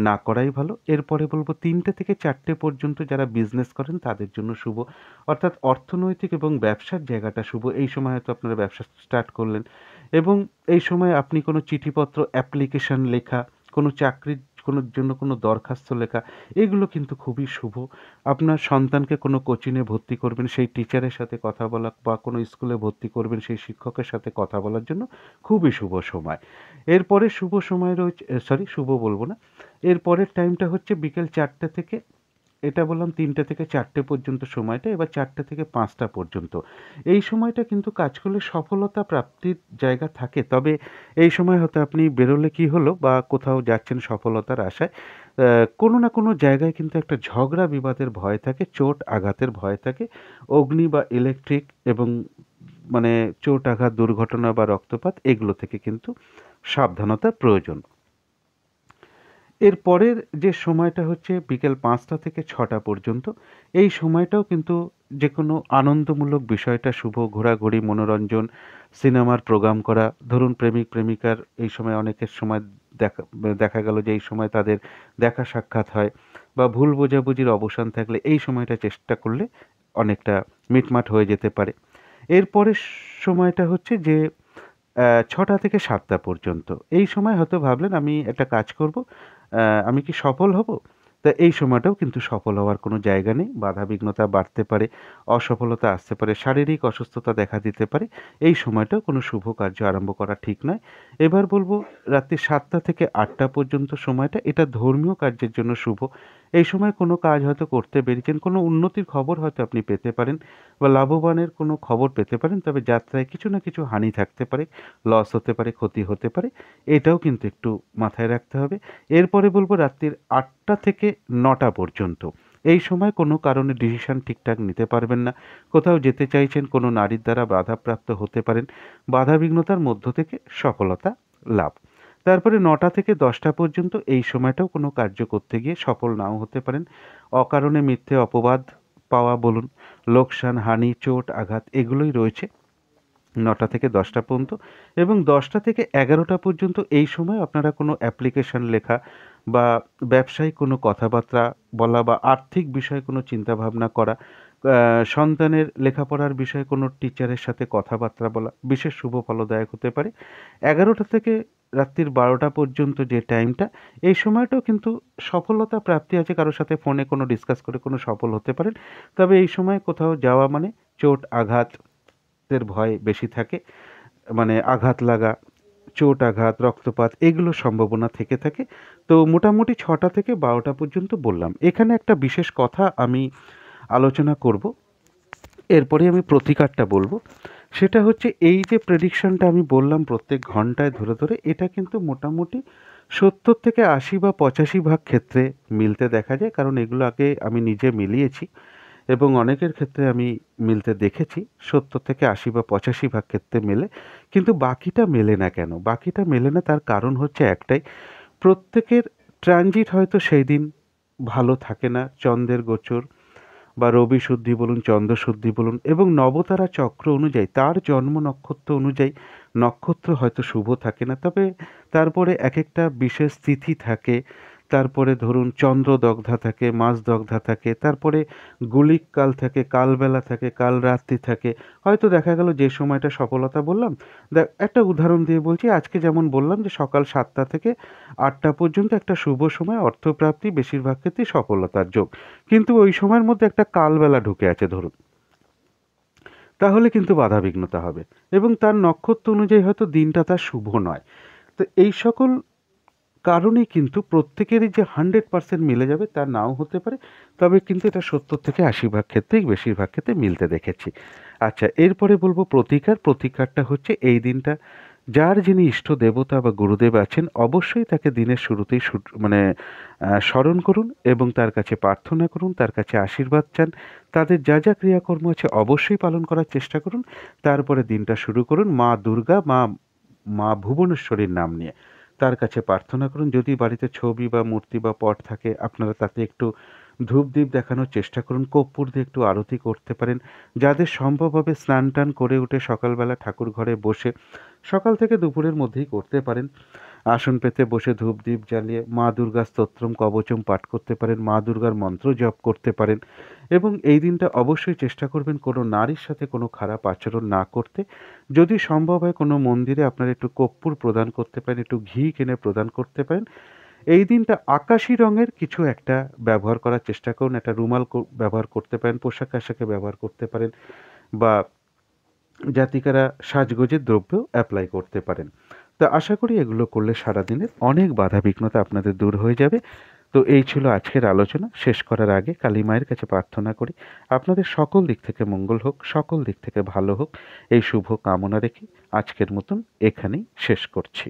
A: না করাই ভালো। এরপরে বলব 3টে থেকে 4টে পর্যন্ত যারা বিজনেস করেন তাদের জন্য শুভ, অর্থাৎ অর্থনৈতিক এবং ব্যবসার জায়গাটা শুভ। এই সময় হয়তো আপনারা ব্যবসা স্টার্ট করলেন এবং এই সময় আপনি কোনো চিঠিপত্র, অ্যাপ্লিকেশন লেখা, কোনো চাকরির কোনো জন্য কোনো দরখাস্ত লেখা, এগুলো কিন্তু খুবই শুভ। আপনার সন্তানকে কোনো কোচিংয়ে ভর্তি করবেন, সেই টিচারের সাথে কথা বলা, বা কোনো স্কুলে ভর্তি করবেন, সেই শিক্ষকের সাথে কথা বলার জন্য খুবই শুভ সময়। এরপরে শুভ সময় রয়েছে, শুভ বলবো না, এরপরের টাইমটা হচ্ছে বিকেল 4টে থেকে, এটা বললাম 3টে থেকে 4টে পর্যন্ত সময়টা, এবার 4টে থেকে 5টা পর্যন্ত। এই সময়টা কিন্তু কাজ করলে সফলতা প্রাপ্তির জায়গা থাকে, তবে এই সময় হয়তো আপনি বেরোলে কি হলো, বা কোথাও যাচ্ছেন সফলতার আশায়, কোনো না কোনো জায়গায় কিন্তু একটা ঝগড়া বিবাদের ভয় থাকে, চোট আঘাতের ভয় থাকে, অগ্নি বা ইলেকট্রিক এবং মানে চোট আঘাত, দুর্ঘটনা বা রক্তপাত এগুলো থেকে কিন্তু সাবধানতার প্রয়োজন। এর পরের যে সময়টা হচ্ছে বিকেল ৫টা থেকে ৬টা পর্যন্ত, এই সময়টাও কিন্তু যেকোনো আনন্দমূলক বিষয়টা শুভ, ঘোরাঘুরি, মনোরঞ্জন, সিনেমার প্রোগ্রাম করা। ধরুন প্রেমিক-প্রেমিকার এই সময় অনেকের সময় দেখা দেখা গেল যে এই সময় তাদের দেখা সাক্ষাৎ হয় বা ভুল বোঝাবুঝির অবসান থাকলে এই সময়টা চেষ্টা করলে অনেকটা মিটমাট হয়ে যেতে পারে। এরপরের সময়টা হচ্ছে যে ৬টা থেকে ৭টা পর্যন্ত। এই সময় হয়তো ভাবলেন আমি একটা কাজ করব, আমি কি সফল হব? তা এই সময়টাও কিন্তু সফল হওয়ার কোনো জায়গা নেই। বাধাবিঘ্নতা বাড়তে পারে, অসফলতা আসতে পারে, শারীরিক অসুস্থতা দেখা দিতে পারে। এই সময়টাও কোনো শুভ কার্য আরম্ভ করা ঠিক নয়। এবার বলব রাত্রি ৭টা থেকে ৮টা পর্যন্ত সময়টা এটা ধর্মীয় কার্যের জন্য শুভ। এই সময় কোনো কাজ হয়তো করতে বেরিয়েছেন, কোনো উন্নতির খবর হয়তো আপনি পেতে পারেন বা লাভবানের কোনো খবর পেতে পারেন। তবে যাত্রায় কিছু না কিছু হানি থাকতে পারে, লস হতে পারে, ক্ষতি হতে পারে। এটাও কিন্তু একটু মাথায় রাখতে হবে। এরপরে বলবো রাত্রির ৮টা থেকে ৯টা পর্যন্ত। এই সময় কোনো কারণে ডিসিশন ঠিকঠাক নিতে পারবেন না। কোথাও যেতে চাইছেন, কোনো নারীর দ্বারা বাধাপ্রাপ্ত হতে পারেন। বাধাবিঘ্নতার মধ্য থেকে সফলতা লাভ। তারপরে ৯টা থেকে ১০টা পর্যন্ত এই সময়টাও কোনো কার্য করতে গিয়ে সফল নাও হতে পারেন। অকারণে মিথ্যে অপবাদ পাওয়া বলুন, লোকসান, হানি, চোট, আঘাত এগুলোই রয়েছে ৯টা থেকে ১০টা পর্যন্ত। এবং ১০টা থেকে ১১টা পর্যন্ত এই সময় আপনারা কোনো অ্যাপ্লিকেশন লেখা বা ব্যবসায়িক কোনো কথাবার্তা বলা বা আর্থিক বিষয়ে কোনো চিন্তাভাবনা করা, সন্তানের লেখাপড়ার বিষয়ে কোনো টিচারের সাথে কথাবার্তা বলা বিশেষ শুভ ফলদায়ক হতে পারে। ১১টা থেকে রাত্রির ১২টা পর্যন্ত যে টাইমটা, এই সময়টাও কিন্তু সফলতা প্রাপ্তি আছে। কারো সাথে ফোনে কোনো ডিসকাস করে কোনো সফল হতে পারেন। তবে এই সময় কোথাও যাওয়া মানে চোট আঘাতের ভয় বেশি থাকে। মানে আঘাত লাগা, চোট আঘাত, রক্তপাত এগুলোর সম্ভাবনা থেকে থাকে। তো মোটামুটি ৬টা থেকে ১২টা পর্যন্ত বললাম। এখানে একটা বিশেষ কথা আমি আলোচনা করব। এরপরে আমি প্রতিকারটা বলব। সেটা হচ্ছে এই যে প্রেডিকশনটা আমি বললাম প্রত্যেক ঘন্টায় ধরে, ধরে এটা কিন্তু মোটামুটি ৭০ থেকে ৮০ বা ৮৫ ভাগ ক্ষেত্রে মিলতে দেখা যায়। কারণ এগুলো আগে আমি নিজে মিলিয়েছি এবং অনেকের ক্ষেত্রে আমি মিলতে দেখেছি। ৭০ থেকে ৮০ বা ৮৫ ভাগ ক্ষেত্রে মেলে। কিন্তু বাকিটা মেলে না কেন? বাকিটা মেলে না তার কারণ হচ্ছে একটাই, প্রত্যেকের ট্রানজিট হয়তো সেই দিন ভালো থাকে না। চন্দ্রের গোচর বা রবি শুদ্ধি বলুন, চন্দ্র শুদ্ধি বলুন এবং নবতারা চক্র অনুযায়ী তার জন্ম নক্ষত্র অনুযায়ী নক্ষত্র হয়তো শুভ থাকে না। তবে তারপরে একেকটা বিশেষ তিথি থাকে। তারপরে ধরুন চন্দ্র দগ্ধা থাকে, মাস দগ্ধা থাকে, তারপরে গুলিক কাল থাকে, কালবেলা থাকে, কালরাত্রি থাকে। হয়তো দেখা গেল যে সময়টা সফলতা বললাম, একটা উদাহরণ দিয়ে বলছি। আজকে যেমন বললাম যে সকাল ৭টা থেকে ৮টা পর্যন্ত একটা শুভ সময়, অর্থপ্রাপ্তি, বেশিরভাগ ক্ষেত্রেই সফলতার যোগ। কিন্তু ওই সময়ের মধ্যে একটা কালবেলা ঢুকে আছে ধরুন, তাহলে কিন্তু বাধাবিঘ্নতা হবে এবং তার নক্ষত্র অনুযায়ী হয়তো দিনটা তার শুভ নয়। তো এই সকল কারণেই কিন্তু প্রত্যেকেরই যে 100% মিলে যাবে তা নাও হতে পারে। তবে কিন্তু এটা ৭০ থেকে ৮০ ভাগ ক্ষেত্রেই বেশিরভাগ ক্ষেত্রে মিলতে দেখেছি। আচ্ছা, এরপরে বলব প্রতিকার। প্রতিকারটা হচ্ছে এই দিনটা যার যিনি ইষ্ট দেবতা বা গুরুদেব আছেন অবশ্যই তাকে দিনের শুরুতেই মানে স্মরণ করুন এবং তার কাছে প্রার্থনা করুন, তার কাছে আশীর্বাদ চান। তাদের যা, যা ক্রিয়াকর্ম আছে অবশ্যই পালন করার চেষ্টা করুন। তারপরে দিনটা শুরু করুন মা দুর্গা, মা ভুবনেশ্বরীর নাম নিয়ে। তার কাছে প্রার্থনা করুন। যদি বাড়িতে ছবি বা মূর্তি বা পট থাকে আপনারা তাতে একটু ধূপ-দ্বীপ দেখানোর চেষ্টা করুন। কর্পূর দিয়ে একটু আরতি করতে পারেন। যাদের সম্ভব হবে স্নান-টান করে উঠে সকালবেলা ঠাকুর ঘরে বসে সকাল থেকে দুপুরের মধ্যেই করতে পারেন। আসন পেতে বসে ধূপ-দ্বীপ জ্বালিয়ে মা দুর্গা স্তোত্রম কবচম পাঠ করতে পারেন, মা দুর্গার মন্ত্র জপ করতে পারেন এবং এই দিনটা অবশ্যই চেষ্টা করবেন কোনো নারীর সাথে কোনো খারাপ আচরণ না করতে। যদি সম্ভব হয় কোনো মন্দিরে আপনারা একটু কর্পূর প্রদান করতে পারেন, একটু ঘি কিনে প্রদান করতে পারেন। এই দিনটা আকাশি রঙের কিছু একটা ব্যবহার করার চেষ্টা করুন। একটা রুমাল ব্যবহার করতে পারেন, পোশাক-আশাকে ব্যবহার করতে পারেন বা জাতিকারা সাজগোজের দ্রব্য অ্যাপ্লাই করতে পারেন। তো আশা করি এগুলো করলে সারাদিনের অনেক বাধাবিঘ্নতা আপনাদের দূর হয়ে যাবে। তো এই ছিল আজকের আলোচনা। শেষ করার আগে কালী মায়ের কাছে প্রার্থনা করি আপনাদের সকল দিক থেকে মঙ্গল হোক, সকল দিক থেকে ভালো হোক, এই শুভ কামনা রেখে আজকের মতন এখানেই শেষ করছি।